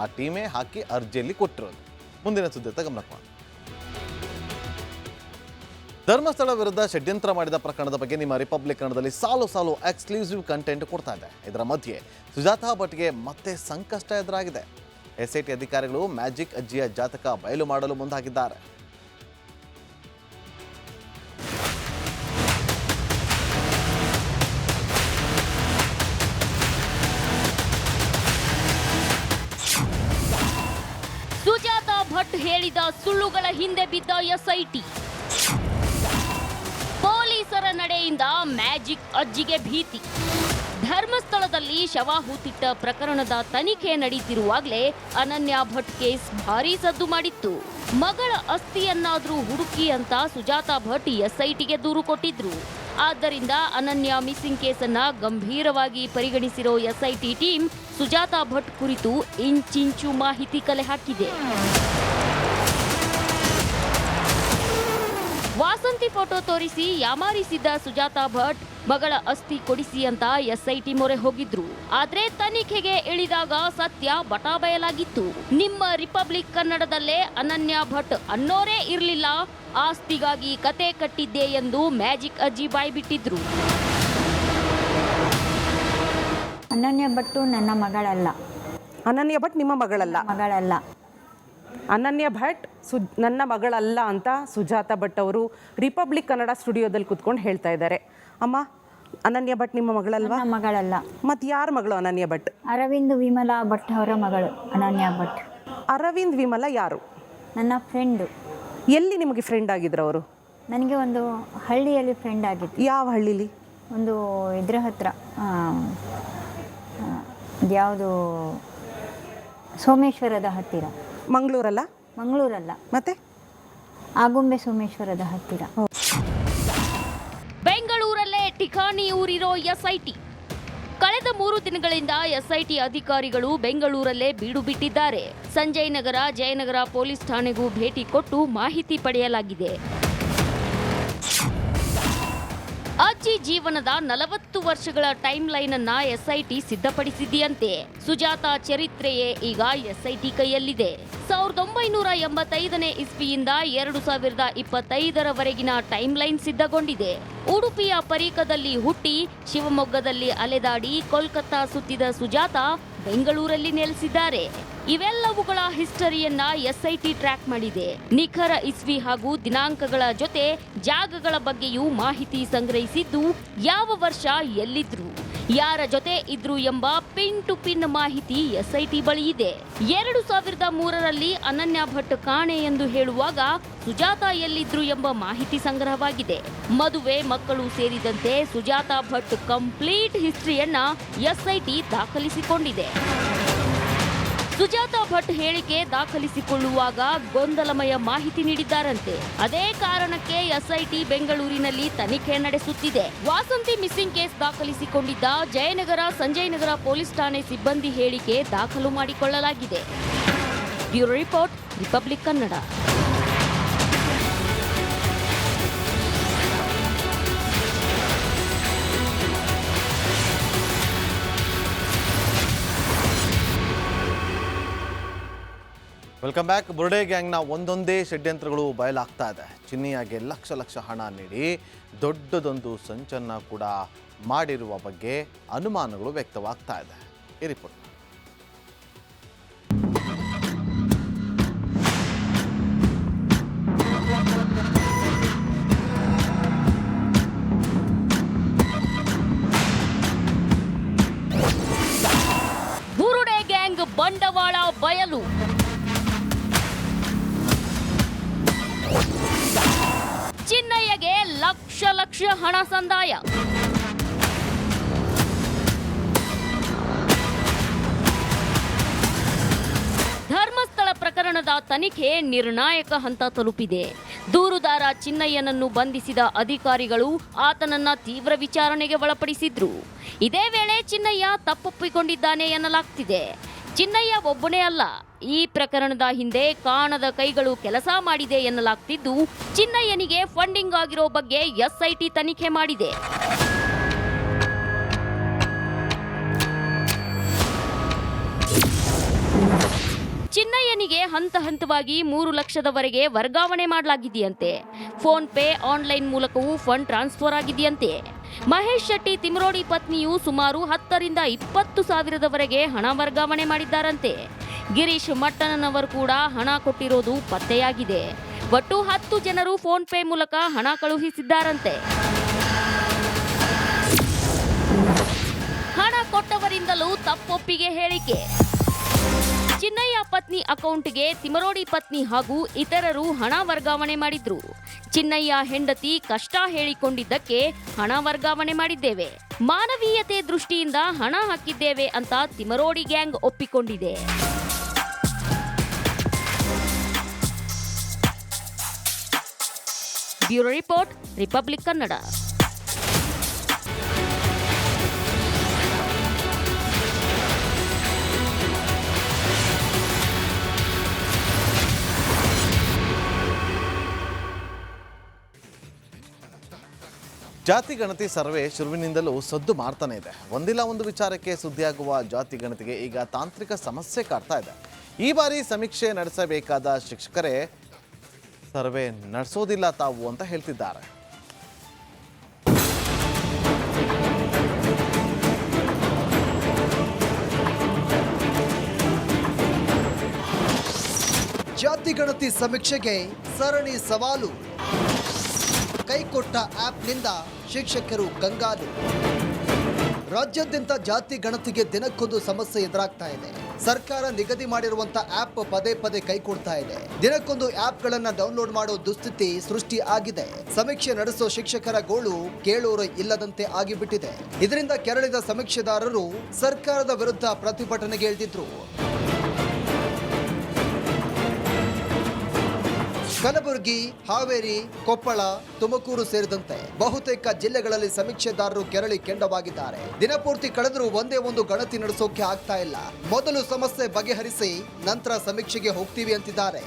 ಆ ಟೀಮೇ ಹಾಕಿ ಅರ್ಜಿಯಲ್ಲಿ ಕೊಟ್ಟಿರೋದು. ಮುಂದಿನ ಸುದ್ದಿ ಗಮನ ಮಾಡಿ. ಧರ್ಮಸ್ಥಳ ವಿರುದ್ಧ ಷಡ್ಯಂತ್ರ ಮಾಡಿದ ಪ್ರಕರಣದ ಬಗ್ಗೆ ನಿಮ್ಮ ರಿಪಬ್ಲಿಕ್ ಕನ್ನಡದಲ್ಲಿ ಸಾಲು ಸಾಲು ಎಕ್ಸ್ಕ್ಲೂಸಿವ್ ಕಂಟೆಂಟ್ ಕೊಡ್ತಾ ಇದೆ. ಇದರ ಮಧ್ಯೆ ಸುಜಾತಾ ಭಟ್ಗೆ ಮತ್ತೆ ಸಂಕಷ್ಟ ಎದುರಾಗಿದೆ. SIT ಅಧಿಕಾರಿಗಳು ಮ್ಯಾಜಿಕ್ ಅಜ್ಜಿಯ ಜಾತಕ ಬಯಲು ಮಾಡಲು ಮುಂದಾಗಿದ್ದಾರೆ. ಸುಜಾತಾ ಭಟ್ ಹೇಳಿದ ಸುಳ್ಳುಗಳ ಹಿಂದೆ ಬಿದ್ದ SIT. ಪೊಲೀಸರ ನಡೆಯಿಂದ ಮ್ಯಾಜಿಕ್ ಅಜ್ಜಿಗೆ ಭೀತಿ. ಧರ್ಮಸ್ಥಳದಲ್ಲಿ ಶವ ಹೂತಿಟ್ಟ ಪ್ರಕರಣದ ತನಿಖೆ ನಡೆಯುತ್ತಿರುವಾಗಲೇ ಅನನ್ಯ ಭಟ್ ಕೇಸ್ ಭಾರೀ ಸದ್ದು ಮಾಡಿತ್ತು. ಮಗಳ ಅಸ್ಥಿಯನ್ನಾದ್ರೂ ಹುಡುಕಿ ಅಂತ ಸುಜಾತಾ ಭಟ್ ಎಸ್ಐಟಿಗೆ ದೂರು ಕೊಟ್ಟಿದ್ರು. ಆದ್ದರಿಂದ ಅನನ್ಯ ಮಿಸ್ಸಿಂಗ್ ಕೇಸನ್ನ ಗಂಭೀರವಾಗಿ ಪರಿಗಣಿಸಿರೋ ಎಸ್ಐಟಿ ಟೀಮ್ ಸುಜಾತಾ ಭಟ್ ಕುರಿತು ಇಂಚಿಂಚು ಮಾಹಿತಿ ಕಲೆ ಹಾಕಿದೆ. ವಾಸಂತಿ ಫೋಟೋ ತೋರಿಸಿ ಯಾಮಾರಿಸಿದ್ದ ಸುಜಾತಾ ಭಟ್ ಮಗಳ ಅಸ್ಥಿ ಕೊಡಿಸಿ ಅಂತ ಎಸ್ಐಟಿ ಮೊರೆ ಹೋಗಿದ್ರು. ಆದ್ರೆ ತನಿಖೆಗೆ ಇಳಿದಾಗ ಸತ್ಯ ಬಟಾಬಯಲಾಗಿತ್ತು. ನಿಮ್ಮ ರಿಪಬ್ಲಿಕ್ ಕನ್ನಡದಲ್ಲೇ ಅನನ್ಯ ಭಟ್ ಅನ್ನೋರೇ ಇರಲಿಲ್ಲ, ಆಸ್ತಿಗಾಗಿ ಕತೆ ಕಟ್ಟಿದ್ದೆ ಎಂದು ಮ್ಯಾಜಿಕ್ ಅಜ್ಜಿ ಬಾಯ್ಬಿಟ್ಟಿದ್ರು. ಅನನ್ಯ ಭಟ್ಟು ನನ್ನ ಮಗಳಲ್ಲ. ಅನನ್ಯ ಭಟ್ ನಿಮ್ಮ ಮಗಳಲ್ಲ? ಮಗಳಲ್ಲ. ಅನನ್ಯ ಭಟ್ ನನ್ನ ಮಗಳಲ್ಲ ಅಂತ ಸುಜಾತಾ ಭಟ್ ಅವರು ರಿಪಬ್ಲಿಕ್ ಕನ್ನಡ ಸ್ಟುಡಿಯೋದಲ್ಲಿ ಕುತ್ಕೊಂಡು ಹೇಳ್ತಾ ಇದ್ದಾರೆ. ಅಮ್ಮ, ಅನನ್ಯ ಭಟ್ ನಿಮ್ಮ ಮಗಳಲ್ವಾ? ನನ್ನ ಮಗಳಲ್ಲ. ಮತ್ತು ಯಾರ ಮಗಳು ಅನನ್ಯ ಭಟ್? ಅರವಿಂದ್ ವಿಮಲಾ ಭಟ್ ಅವರ ಮಗಳು ಅನನ್ಯ ಭಟ್. ಅರವಿಂದ್ ವಿಮಲಾ ಯಾರು? ನನ್ನ ಫ್ರೆಂಡು. ಎಲ್ಲಿ ನಿಮಗೆ ಫ್ರೆಂಡ್ ಆಗಿದ್ರು ಅವರು? ನನಗೆ ಒಂದು ಹಳ್ಳಿಯಲ್ಲಿ ಫ್ರೆಂಡ್ ಆಗಿತ್ತು. ಯಾವ ಹಳ್ಳಿಲಿ? ಒಂದು ಇದ್ರ ಹತ್ರ, ಯಾವುದು, ಸೋಮೇಶ್ವರದ ಹತ್ತಿರ. ಮಂಗಳೂರಲ್ಲ? ಮಂಗಳೂರಲ್ಲ. ಮತ್ತೆ ಆಗುಂಬೆ ಸೋಮೇಶ್ವರದ ಹತ್ತಿರ. ಬೆಂಗಳೂರಲ್ಲೇ ಠಿಕಾಣಿ ಊರಿರೋ ಎಸ್ಐಟಿ. ಕಳೆದ 3 ದಿನಗಳಿಂದ ಎಸ್ಐಟಿ ಅಧಿಕಾರಿಗಳು ಬೆಂಗಳೂರಲ್ಲೇ ಬೀಡು ಬಿಟ್ಟಿದ್ದಾರೆ. ಸಂಜಯ್ ನಗರ, ಜಯನಗರ ಪೊಲೀಸ್ ಠಾಣೆಗೂ ಭೇಟಿ ಕೊಟ್ಟು ಮಾಹಿತಿ ಪಡೆಯಲಾಗಿದೆ. ಅಜ್ಜಿ ಜೀವನದ 40 ವರ್ಷಗಳ ಟೈಮ್ ಲೈನ್ ಅನ್ನ ಎಸ್ಐಟಿ ಸಿದ್ಧಪಡಿಸಿದೆಯಂತೆ. ಸುಜಾತಾ ಚರಿತ್ರೆಯೇ ಈಗ ಎಸ್ಐಟಿ ಕೈಯಲ್ಲಿದೆ. 1985ನೇ ಇಸ್ವಿಯಿಂದ 2025ರವರೆಗಿನ ಟೈಮ್ ಲೈನ್ ಸಿದ್ಧಗೊಂಡಿದೆ. ಉಡುಪಿಯ ಪರೀಕದಲ್ಲಿ ಹುಟ್ಟಿ ಶಿವಮೊಗ್ಗದಲ್ಲಿ ಅಲೆದಾಡಿ ಕೋಲ್ಕತ್ತಾ ಸುತ್ತಿದ ಸುಜಾತಾ ಬೆಂಗಳೂರಲ್ಲಿ ನೆಲೆಸಿದ್ದಾರೆ. ಇವೆಲ್ಲವುಗಳ ಹಿಸ್ಟರಿಯನ್ನ ಎಸ್ಐಟಿ ಟ್ರ್ಯಾಕ್ ಮಾಡಿದೆ. ನಿಖರ ಇಸ್ವಿ ಹಾಗೂ ದಿನಾಂಕಗಳ ಜೊತೆ ಜಾಗಗಳ ಬಗ್ಗೆಯೂ ಮಾಹಿತಿ ಸಂಗ್ರಹಿಸಿದ್ದು, ಯಾವ ವರ್ಷ ಎಲ್ಲಿದ್ರು, ಯಾರ ಜೊತೆ ಇದ್ರು ಎಂಬ ಪಿನ್ ಟು ಪಿನ್ ಮಾಹಿತಿ ಎಸ್ಐಟಿ ಬಳಿ ಇದೆ. 2003ರಲ್ಲಿ ಅನನ್ಯ ಭಟ್ ಕಾಣೆ ಎಂದು ಹೇಳುವಾಗ ಸುಜಾತಾ ಎಲ್ಲಿದ್ರು ಎಂಬ ಮಾಹಿತಿ ಸಂಗ್ರಹವಾಗಿದೆ. ಮದುವೆ, ಮಕ್ಕಳು ಸೇರಿದಂತೆ ಸುಜಾತಾ ಭಟ್ ಕಂಪ್ಲೀಟ್ ಹಿಸ್ಟ್ರಿಯನ್ನ ಎಸ್ಐಟಿ ದಾಖಲಿಸಿಕೊಂಡಿದೆ. ಸುಜಾತಾ ಭಟ್ ಹೇಳಿಕೆ ದಾಖಲಿಸಿಕೊಳ್ಳುವಾಗ ಗೊಂದಲಮಯ ಮಾಹಿತಿ ನೀಡಿದ್ದಾರಂತೆ. ಅದೇ ಕಾರಣಕ್ಕೆ ಎಸ್ಐಟಿ ಬೆಂಗಳೂರಿನಲ್ಲಿ ತನಿಖೆ ನಡೆಸುತ್ತಿದೆ. ವಾಸಂತಿ ಮಿಸ್ಸಿಂಗ್ ಕೇಸ್ ದಾಖಲಿಸಿಕೊಂಡಿದ್ದ ಜಯನಗರ, ಸಂಜಯ್ ನಗರ ಪೊಲೀಸ್ ಠಾಣೆ ಸಿಬ್ಬಂದಿ ಹೇಳಿಕೆ ದಾಖಲು ಮಾಡಿಕೊಳ್ಳಲಾಗಿದೆ. Bureau report, republic Kannada. Welcome back. ಬುರುಡೆ ಗ್ಯಾಂಗ್ನ ಒಂದೊಂದೇ ಷಡ್ಯಂತ್ರಗಳು ಬಯಲಾಗ್ತಾ ಇದೆ. ಚಿನ್ನಿಯಾಗೆ ಲಕ್ಷ ಹಣ ನೀಡಿ ದೊಡ್ಡದೊಂದು ಸಂಚನ್ನು ಕೂಡ ಮಾಡಿರುವ ಬಗ್ಗೆ ಅನುಮಾನಗಳು ವ್ಯಕ್ತವಾಗ್ತಾ ಇದೆ. ಈ ರಿಪೋರ್ಟ್. ಬುರುಡೆ ಗ್ಯಾಂಗ್ ಬಂಡವಾಳ ಬಯಲು. ಚಿನ್ನಯ್ಯಗೆ ಲಕ್ಷ ಹಣ ಸಂದಾಯ. ಧರ್ಮಸ್ಥಳ ಪ್ರಕರಣದ ತನಿಖೆ ನಿರ್ಣಾಯಕ ಹಂತ ತಲುಪಿದೆ. ದೂರುದಾರ ಚಿನ್ನಯ್ಯನನ್ನು ಬಂಧಿಸಿದ ಅಧಿಕಾರಿಗಳು ಆತನನ್ನ ತೀವ್ರ ವಿಚಾರಣೆಗೆ ಒಳಪಡಿಸಿದ್ರು. ಇದೇ ವೇಳೆ ಚಿನ್ನಯ್ಯ ತಪ್ಪೊಪ್ಪಿಕೊಂಡಿದ್ದಾನೆ ಎನ್ನಲಾಗ್ತಿದೆ. ಚಿನ್ನಯ್ಯ ಒಬ್ಬನೇ ಅಲ್ಲ, ಈ ಪ್ರಕರಣದ ಹಿಂದೆ ಕಾಣದ ಕೈಗಳು ಕೆಲಸ ಮಾಡಿದೆ ಎನ್ನಲಾಗ್ತಿದ್ದು, ಚಿನ್ನಯ್ಯನಿಗೆ ಫಂಡಿಂಗ್ ಆಗಿರೋ ಬಗ್ಗೆ ಎಸ್ಐಟಿ ತನಿಖೆ ಮಾಡಿದೆ. ಚಿನ್ನಯ್ಯನಿಗೆ ಹಂತ ಹಂತವಾಗಿ 3 ಲಕ್ಷದವರೆಗೆ ವರ್ಗಾವಣೆ ಮಾಡಲಾಗಿದೆಯಂತೆ. ಫೋನ್ ಪೇ, ಆನ್ಲೈನ್ ಮೂಲಕವೂ ಫಂಡ್ ಟ್ರಾನ್ಸ್ಫರ್ ಆಗಿದೆಯಂತೆ. ಮಹೇಶ್ ಶೆಟ್ಟಿ ತಿಮ್ರೋಡಿ ಪತ್ನಿಯು ಸುಮಾರು 10 ರಿಂದ 20 ಸಾವಿರದವರೆಗೆ ಹಣ ವರ್ಗಾವಣೆ ಮಾಡಿದ್ದಾರಂತೆ. ಗಿರೀಶ್ ಮಟ್ಟಣ್ಣನವರು ಕೂಡ ಹಣ ಕೊಟ್ಟಿರೋದು ಪತ್ತೆಯಾಗಿದೆ. ಒಟ್ಟು 10 ಜನರು ಫೋನ್ ಪೇ ಮೂಲಕ ಹಣ ಕಳುಹಿಸಿದ್ದಾರಂತೆ. ಹಣ ಕೊಟ್ಟವರಿಂದಲೂ ತಪ್ಪೊಪ್ಪಿಗೆ ಹೇಳಿಕೆ. ಚಿನ್ನಯ್ಯ ಪತ್ನಿ ಅಕೌಂಟ್ಗೆ ತಿಮರೋಡಿ ಪತ್ನಿ ಹಾಗೂ ಇತರರು ಹಣ ವರ್ಗಾವಣೆ ಮಾಡಿದ್ರು. ಚಿನ್ನಯ್ಯ ಹೆಂಡತಿ ಕಷ್ಟ ಹೇಳಿಕೊಂಡಿದ್ದಕ್ಕೆ ಹಣ ವರ್ಗಾವಣೆ ಮಾಡಿದ್ದೇವೆ, ಮಾನವೀಯತೆ ದೃಷ್ಟಿಯಿಂದ ಹಣ ಹಾಕಿದ್ದೇವೆ ಅಂತ ತಿಮರೋಡಿ ಗ್ಯಾಂಗ್ ಒಪ್ಪಿಕೊಂಡಿದೆ. Bureau report, republic Kannada. ಜಾತಿ ಗಣತಿ ಸರ್ವೆ ಶುರುವಿನಿಂದಲೂ ಸದ್ದು ಮಾಡ್ತಾನೆ ಇದೆ. ಒಂದಿಲ್ಲ ಒಂದು ವಿಚಾರಕ್ಕೆ ಸುದ್ದಿಯಾಗುವ ಜಾತಿ ಗಣತಿಗೆ ಈಗ ತಾಂತ್ರಿಕ ಸಮಸ್ಯೆ ಕಾಡ್ತಾ ಇದೆ. ಈ ಬಾರಿ ಸಮೀಕ್ಷೆ ನಡೆಸಬೇಕಾದ ಶಿಕ್ಷಕರೇ ಸರ್ವೆ ನಡೆಸೋದಿಲ್ಲ ತಾವು ಅಂತ ಹೇಳ್ತಿದ್ದಾರೆ. ಜಾತಿ ಗಣತಿ ಸಮೀಕ್ಷೆಗೆ ಸರಣಿ ಸವಾಲು. ಕೈಕೊಟ್ಟ ಆ್ಯಪ್ನಿಂದ ಶಿಕ್ಷಕರು ಕಂಗಾಲು. ರಾಜ್ಯಾದ್ಯಂತ ಜಾತಿ ಗಣತಿಗೆ ದಿನಕ್ಕೊಂದು ಸಮಸ್ಯೆ ಎದುರಾಗ್ತಾ ಇದೆ. ಸರ್ಕಾರ ನಿಗದಿ ಮಾಡಿರುವಂತ ಆ್ಯಪ್ ಪದೇ ಪದೇ ಕೈಕೊಡ್ತಾ ಇದೆ. ದಿನಕ್ಕೊಂದು ಆ್ಯಪ್ಗಳನ್ನ ಡೌನ್ಲೋಡ್ ಮಾಡೋ ದುಸ್ಥಿತಿ ಸೃಷ್ಟಿ ಆಗಿದೆ. ಸಮೀಕ್ಷೆ ನಡೆಸೋ ಶಿಕ್ಷಕರ ಗೋಳು ಕೇಳೋರು ಇಲ್ಲದಂತೆ ಆಗಿಬಿಟ್ಟಿದೆ. ಇದರಿಂದ ಕೆರಳಿದ ಸಮೀಕ್ಷೆದಾರರು ಸರ್ಕಾರದ ವಿರುದ್ಧ ಪ್ರತಿಭಟನೆಗೆ ಇಳಿದಿದ್ರು. ಕಲಬುರಗಿ, ಹಾವೇರಿ, ಕೊಪ್ಪಳ, ತುಮಕೂರು ಸೇರಿದಂತೆ ಬಹುತೇಕ ಜಿಲ್ಲೆಗಳಲ್ಲಿ ಸಮೀಕ್ಷೆದಾರರು ಕೆರಳಿ ಕೆಂಡವಾಗಿದ್ದಾರೆ. ದಿನಪೂರ್ತಿ ಕಳೆದರೂ ಒಂದೇ ಒಂದು ಗಣತಿ ನಡೆಸೋಕೆ ಆಗ್ತಾ ಇಲ್ಲ. ಮೊದಲು ಸಮಸ್ಯೆ ಬಗೆಹರಿಸಿ ನಂತರ ಸಮೀಕ್ಷೆಗೆ ಹೋಗ್ತೀವಿ ಅಂತಿದ್ದಾರೆ.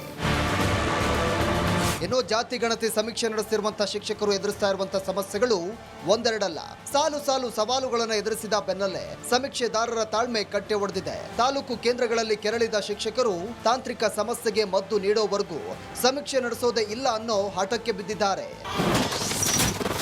ಇನ್ನು ಜಾತಿ ಗಣತಿ ಸಮೀಕ್ಷೆ ನಡೆಸಿರುವಂತಹ ಶಿಕ್ಷಕರು ಎದುರಿಸ್ತಾ ಇರುವಂತಹ ಸಮಸ್ಯೆಗಳು ಒಂದೆರಡಲ್ಲ. ಸಾಲು ಸಾಲು ಸವಾಲುಗಳನ್ನು ಎದುರಿಸಿದ ಬೆನ್ನಲ್ಲೇ ಸಮೀಕ್ಷೆದಾರರ ತಾಳ್ಮೆ ಕಟ್ಟೆ ಒಡೆದಿದೆ. ತಾಲೂಕು ಕೇಂದ್ರಗಳಲ್ಲಿ ಕೆರಳಿದ ಶಿಕ್ಷಕರು ತಾಂತ್ರಿಕ ಸಮಸ್ಯೆಗೆ ಮದ್ದು ನೀಡೋವರೆಗೂ ಸಮೀಕ್ಷೆ ನಡೆಸೋದೇ ಇಲ್ಲ ಅನ್ನೋ ಹಠಕ್ಕೆ ಬಿದ್ದಿದ್ದಾರೆ.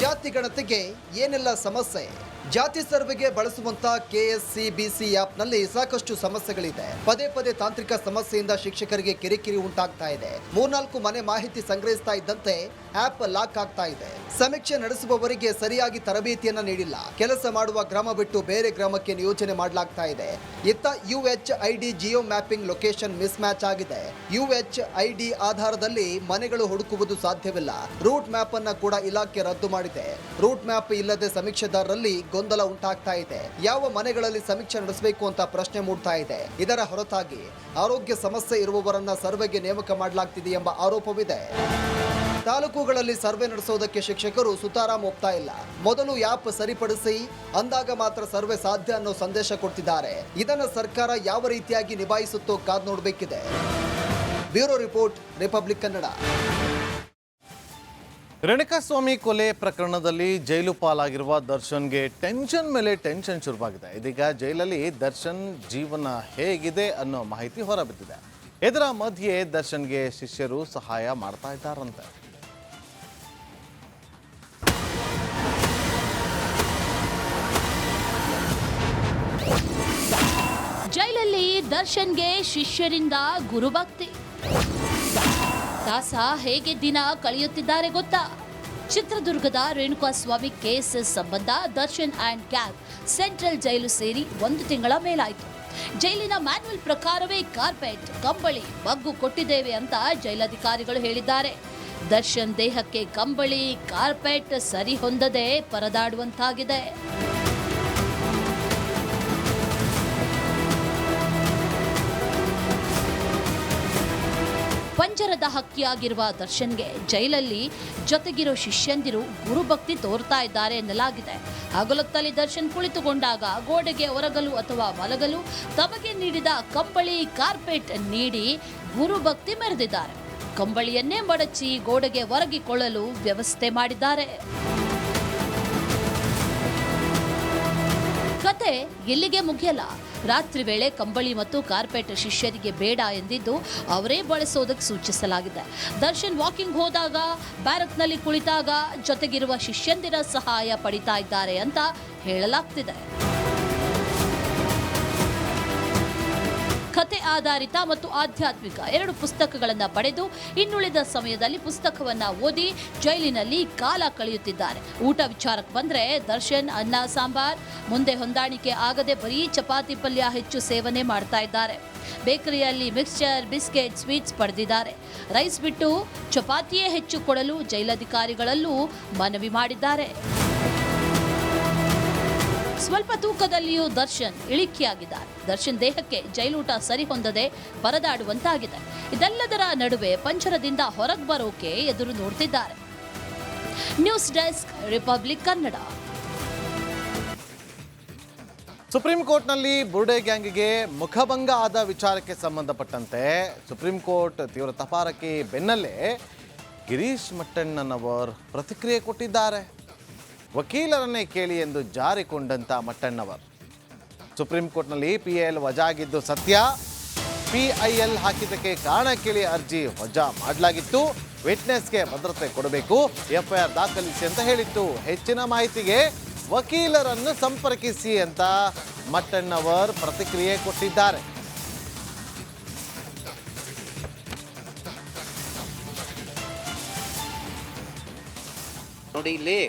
ಜಾತಿ ಗಣತಿಗೆ ಏನೆಲ್ಲ ಸಮಸ್ಯೆ? ಜಾತಿ ಸರ್ವೆಗೆ ಬಳಸುವಂತ KSCBC ಆಪ್ನಲ್ಲಿ ಸಾಕಷ್ಟು ಸಮಸ್ಯೆಗಳಿದೆ. ಪದೇ ಪದೇ ತಾಂತ್ರಿಕ ಸಮಸ್ಯೆಯಿಂದ ಶಿಕ್ಷಕರಿಗೆ ಕಿರಿಕಿರಿ ಉಂಟಾಗ್ತಾ ಇದೆ. 3-4 ಮನೆ ಮಾಹಿತಿ ಸಂಗ್ರಹಿಸ್ತಾ ಇದ್ದಂತೆ ಆಪ್ ಲಾಕ್ ಆಗ್ತಾ ಇದೆ. ಸಮೀಕ್ಷೆ ನಡೆಸುವವರಿಗೆ ಸರಿಯಾಗಿ ತರಬೇತಿಯನ್ನ ನೀಡಿಲ್ಲ. ಕೆಲಸ ಮಾಡುವ ಗ್ರಾಮ ಬಿಟ್ಟು ಬೇರೆ ಗ್ರಾಮಕ್ಕೆ ನಿಯೋಜನೆ ಮಾಡಲಾಗ್ತಾ ಇದೆ. ಇತ್ತ UHID Jio mapping location miss match ಆಗಿದೆ. UHID ಆಧಾರದಲ್ಲಿ ಮನೆಗಳು ಹುಡುಕುವುದು ಸಾಧ್ಯವಿಲ್ಲ. ರೂಟ್ ಮ್ಯಾಪ್ ಅನ್ನ ಕೂಡ ಇಲಾಖೆ ರದ್ದು ಮಾಡಿದೆ. ರೂಟ್ ಮ್ಯಾಪ್ ಇಲ್ಲದೆ ಸಮೀಕ್ಷೆದಾರರಲ್ಲಿ ಗೊಂದಲ ಉಂಟಾಗ್ತಾ ಇದೆ. ಯಾವ ಮನೆಗಳಲ್ಲಿ ಸಮೀಕ್ಷೆ ನಡೆಸಬೇಕು ಅಂತ ಪ್ರಶ್ನೆ ಮೂಡ್ತಾ ಇದೆ. ಇದರ ಹೊರತಾಗಿ ಆರೋಗ್ಯ ಸಮಸ್ಯೆ ಇರುವವರನ್ನ ಸರ್ವೆಗೆ ನೇಮಕ ಮಾಡಲಾಗ್ತಿದೆ ಎಂಬ ಆರೋಪವಿದೆ. ತಾಲೂಕುಗಳಲ್ಲಿ ಸರ್ವೆ ನಡೆಸೋದಕ್ಕೆ ಶಿಕ್ಷಕರು ಸುತಾರಾಮ್ ಒಪ್ತಾ ಇಲ್ಲ. ಮೊದಲು ಆ್ಯಪ್ ಸರಿಪಡಿಸಿ ಅಂದಾಗ ಮಾತ್ರ ಸರ್ವೆ ಸಾಧ್ಯ ಅನ್ನೋ ಸಂದೇಶ ಕೊಡ್ತಿದ್ದಾರೆ. ಇದನ್ನು ಸರ್ಕಾರ ಯಾವ ರೀತಿಯಾಗಿ ನಿಭಾಯಿಸುತ್ತೋ ಕಾದ್ ನೋಡಬೇಕಿದೆ. Bureau report, republic Kannada. Renukaswamy ಕೊಲೆ ಪ್ರಕರಣದಲ್ಲಿ ಜೈಲು ಪಾಲಾಗಿರುವ ದರ್ಶನ್ಗೆ ಟೆನ್ಷನ್ ಮೇಲೆ ಟೆನ್ಷನ್ ಶುರುವಾಗಿದೆ. ಇದೀಗ ಜೈಲಲ್ಲಿ ದರ್ಶನ್ ಜೀವನ ಹೇಗಿದೆ ಅನ್ನೋ ಮಾಹಿತಿ ಹೊರಬಿದ್ದಿದೆ. ಇದರ ಮಧ್ಯೆ ದರ್ಶನ್ಗೆ ಶಿಷ್ಯರು ಸಹಾಯ ಮಾಡ್ತಾ ಇದ್ದಾರಂತೆ. ಜೈಲಲ್ಲಿ ದರ್ಶನ್ಗೆ ಶಿಷ್ಯರಿಂದ ಗುರುಭಕ್ತಿ. ದಾಸ ಹೇಗೆ ದಿನ ಕಳೆಯುತ್ತಿದ್ದಾರೆ ಗೊತ್ತಾ? ಚಿತ್ರದುರ್ಗದ ರೇಣುಕಾಸ್ವಾಮಿ ಕೇಸ್ ಸಂಬಂಧ ದರ್ಶನ್ ಅಂಡ್ ಗ್ಯಾಂಗ್ ಸೆಂಟ್ರಲ್ ಜೈಲು ಸೇರಿ 1 ತಿಂಗಳ ಮೇಲಾಯಿತು. ಜೈಲಿನ ಮ್ಯಾನ್ಯುವಲ್ ಪ್ರಕಾರವೇ ಕಾರ್ಪೆಟ್, ಕಂಬಳಿ, ಬಗ್ಗು ಕೊಟ್ಟಿದ್ದೇವೆ ಅಂತ ಜೈಲಧಿಕಾರಿಗಳು ಹೇಳಿದ್ದಾರೆ. ದರ್ಶನ್ ದೇಹಕ್ಕೆ ಕಂಬಳಿ, ಕಾರ್ಪೆಟ್ ಸರಿ ಹೊಂದದೆ ಪರದಾಡುವಂತಾಗಿದೆ. ಪಂಜರದ ಹಕ್ಕಿಯಾಗಿರುವ ದರ್ಶನ್ಗೆ ಜೈಲಲ್ಲಿ ಜೊತೆಗಿರೋ ಶಿಷ್ಯಂದಿರು ಗುರುಭಕ್ತಿ ತೋರ್ತಾ ಇದ್ದಾರೆ ಎನ್ನಲಾಗಿದೆ. ಹಗಲೊತ್ತಲ್ಲಿ ದರ್ಶನ್ ಕುಳಿತುಕೊಂಡಾಗ ಗೋಡೆಗೆ ಒರಗಲು ಅಥವಾ ಮಲಗಲು ತಮಗೆ ನೀಡಿದ ಕಂಬಳಿ, ಕಾರ್ಪೆಟ್ ನೀಡಿ ಗುರುಭಕ್ತಿ ಮೆರೆದಿದ್ದಾರೆ. ಕಂಬಳಿಯನ್ನೇ ಮಡಚಿ ಗೋಡೆಗೆ ಒರಗಿಕೊಳ್ಳಲು ವ್ಯವಸ್ಥೆ ಮಾಡಿದ್ದಾರೆ. ಕತೆ ಇಲ್ಲಿಗೆ ಮುಗಿಯಲ್ಲ. ರಾತ್ರಿ ವೇಳೆ ಕಂಬಳಿ ಮತ್ತು ಕಾರ್ಪೆಟ್ ಶಿಷ್ಯರಿಗೆ ಬೇಡ ಎಂದಿದ್ದು ಅವರೇ ಬಳಸೋದಕ್ಕೆ ಸೂಚಿಸಲಾಗಿದೆ. ದರ್ಶನ್ ವಾಕಿಂಗ್ ಹೋದಾಗ, ಬ್ಯಾರಕ್ನಲ್ಲಿ ಕುಳಿತಾಗ ಜೊತೆಗಿರುವ ಶಿಷ್ಯಂದಿರ ಸಹಾಯ ಪಡಿತಾ ಇದ್ದಾರೆ ಅಂತ ಹೇಳಲಾಗ್ತಿದೆ. ಕತೆ ಆಧಾರಿತ ಮತ್ತು ಆಧ್ಯಾತ್ಮಿಕ 2 ಪುಸ್ತಕಗಳನ್ನು ಪಡೆದು ಇನ್ನುಳಿದ ಸಮಯದಲ್ಲಿ ಪುಸ್ತಕವನ್ನ ಓದಿ ಜೈಲಿನಲ್ಲಿ ಕಾಲ ಕಳೆಯುತ್ತಿದ್ದಾರೆ. ಊಟ ವಿಚಾರಕ್ಕೆ ಬಂದ್ರೆ ದರ್ಶನ್ ಅನ್ನ ಸಾಂಬಾರ್ ಮುಂದೆ ಹೊಂದಾಣಿಕೆ ಆಗದೆ ಬರೀ ಚಪಾತಿ ಪಲ್ಯ ಹೆಚ್ಚು ಸೇವನೆ ಮಾಡ್ತಾ ಇದ್ದಾರೆ. ಬೇಕರಿಯಲ್ಲಿ ಮಿಕ್ಸ್ಚರ್, ಬಿಸ್ಕೆಟ್, ಸ್ವೀಟ್ಸ್ ಪಡೆದಿದ್ದಾರೆ. ರೈಸ್ ಬಿಟ್ಟು ಚಪಾತಿಯೇ ಹೆಚ್ಚು ಕೊಡಲು ಜೈಲಧಿಕಾರಿಗಳಲ್ಲೂ ಮನವಿ ಮಾಡಿದ್ದಾರೆ. ಸ್ವಲ್ಪ ತೂಕದಲ್ಲಿಯೂ ದರ್ಶನ್ ಇಳಿಕೆಯಾಗಿದ್ದಾರೆ. ದರ್ಶನ್ ದೇಹಕ್ಕೆ ಜೈಲೂಟ ಸರಿ ಹೊಂದದೆ ಪರದಾಡುವಂತಾಗಿದೆ. ಇದೆಲ್ಲದರ ನಡುವೆ ಪಂಜರದಿಂದ ಹೊರಗೆ ಬರೋಕೆ ಎದುರು ನೋಡ್ತಿದ್ದಾರೆ. News desk, republic Kannada. Supreme ಕೋರ್ಟ್ನಲ್ಲಿ ಬುರುಡೆ ಗ್ಯಾಂಗ್ಗೆ ಮುಖಭಂಗ ಆದ ವಿಚಾರಕ್ಕೆ ಸಂಬಂಧಪಟ್ಟಂತೆ ಸುಪ್ರೀಂ ಕೋರ್ಟ್ ತೀವ್ರ ತಪಾರಕಿ ಬೆನ್ನಲ್ಲೇ ಗಿರೀಶ್ ಮಟ್ಟಣ್ಣನವರ್ ಪ್ರತಿಕ್ರಿಯೆ ಕೊಟ್ಟಿದ್ದಾರೆ. ವಕೀಲರನ್ನೇ ಕೇಳಿ ಎಂದು ಜಾರಿಕೊಂಡಂತ ಮಟ್ಟಣ್ಣವರ್ ಸುಪ್ರೀಂ ಕೋರ್ಟ್ನಲ್ಲಿ PIL ವಜಾಗಿದ್ದು ಸತ್ಯ, PIL ಹಾಕಿದ್ದಕ್ಕೆ ಕಾರಣ ಕೇಳಿ ಅರ್ಜಿ ವಜಾ ಮಾಡಲಾಗಿತ್ತು, ವಿಟ್ನೆಸ್ಗೆ ಭದ್ರತೆ ಕೊಡಬೇಕು, FIR ದಾಖಲಿಸಿ ಅಂತ ಹೇಳಿತ್ತು, ಹೆಚ್ಚಿನ ಮಾಹಿತಿಗೆ ವಕೀಲರನ್ನು ಸಂಪರ್ಕಿಸಿ ಅಂತ ಮಟ್ಟಣ್ಣವರ್ ಪ್ರತಿಕ್ರಿಯೆ ಕೊಟ್ಟಿದ್ದಾರೆ. ನೋಡಿ, ಇಲ್ಲಿ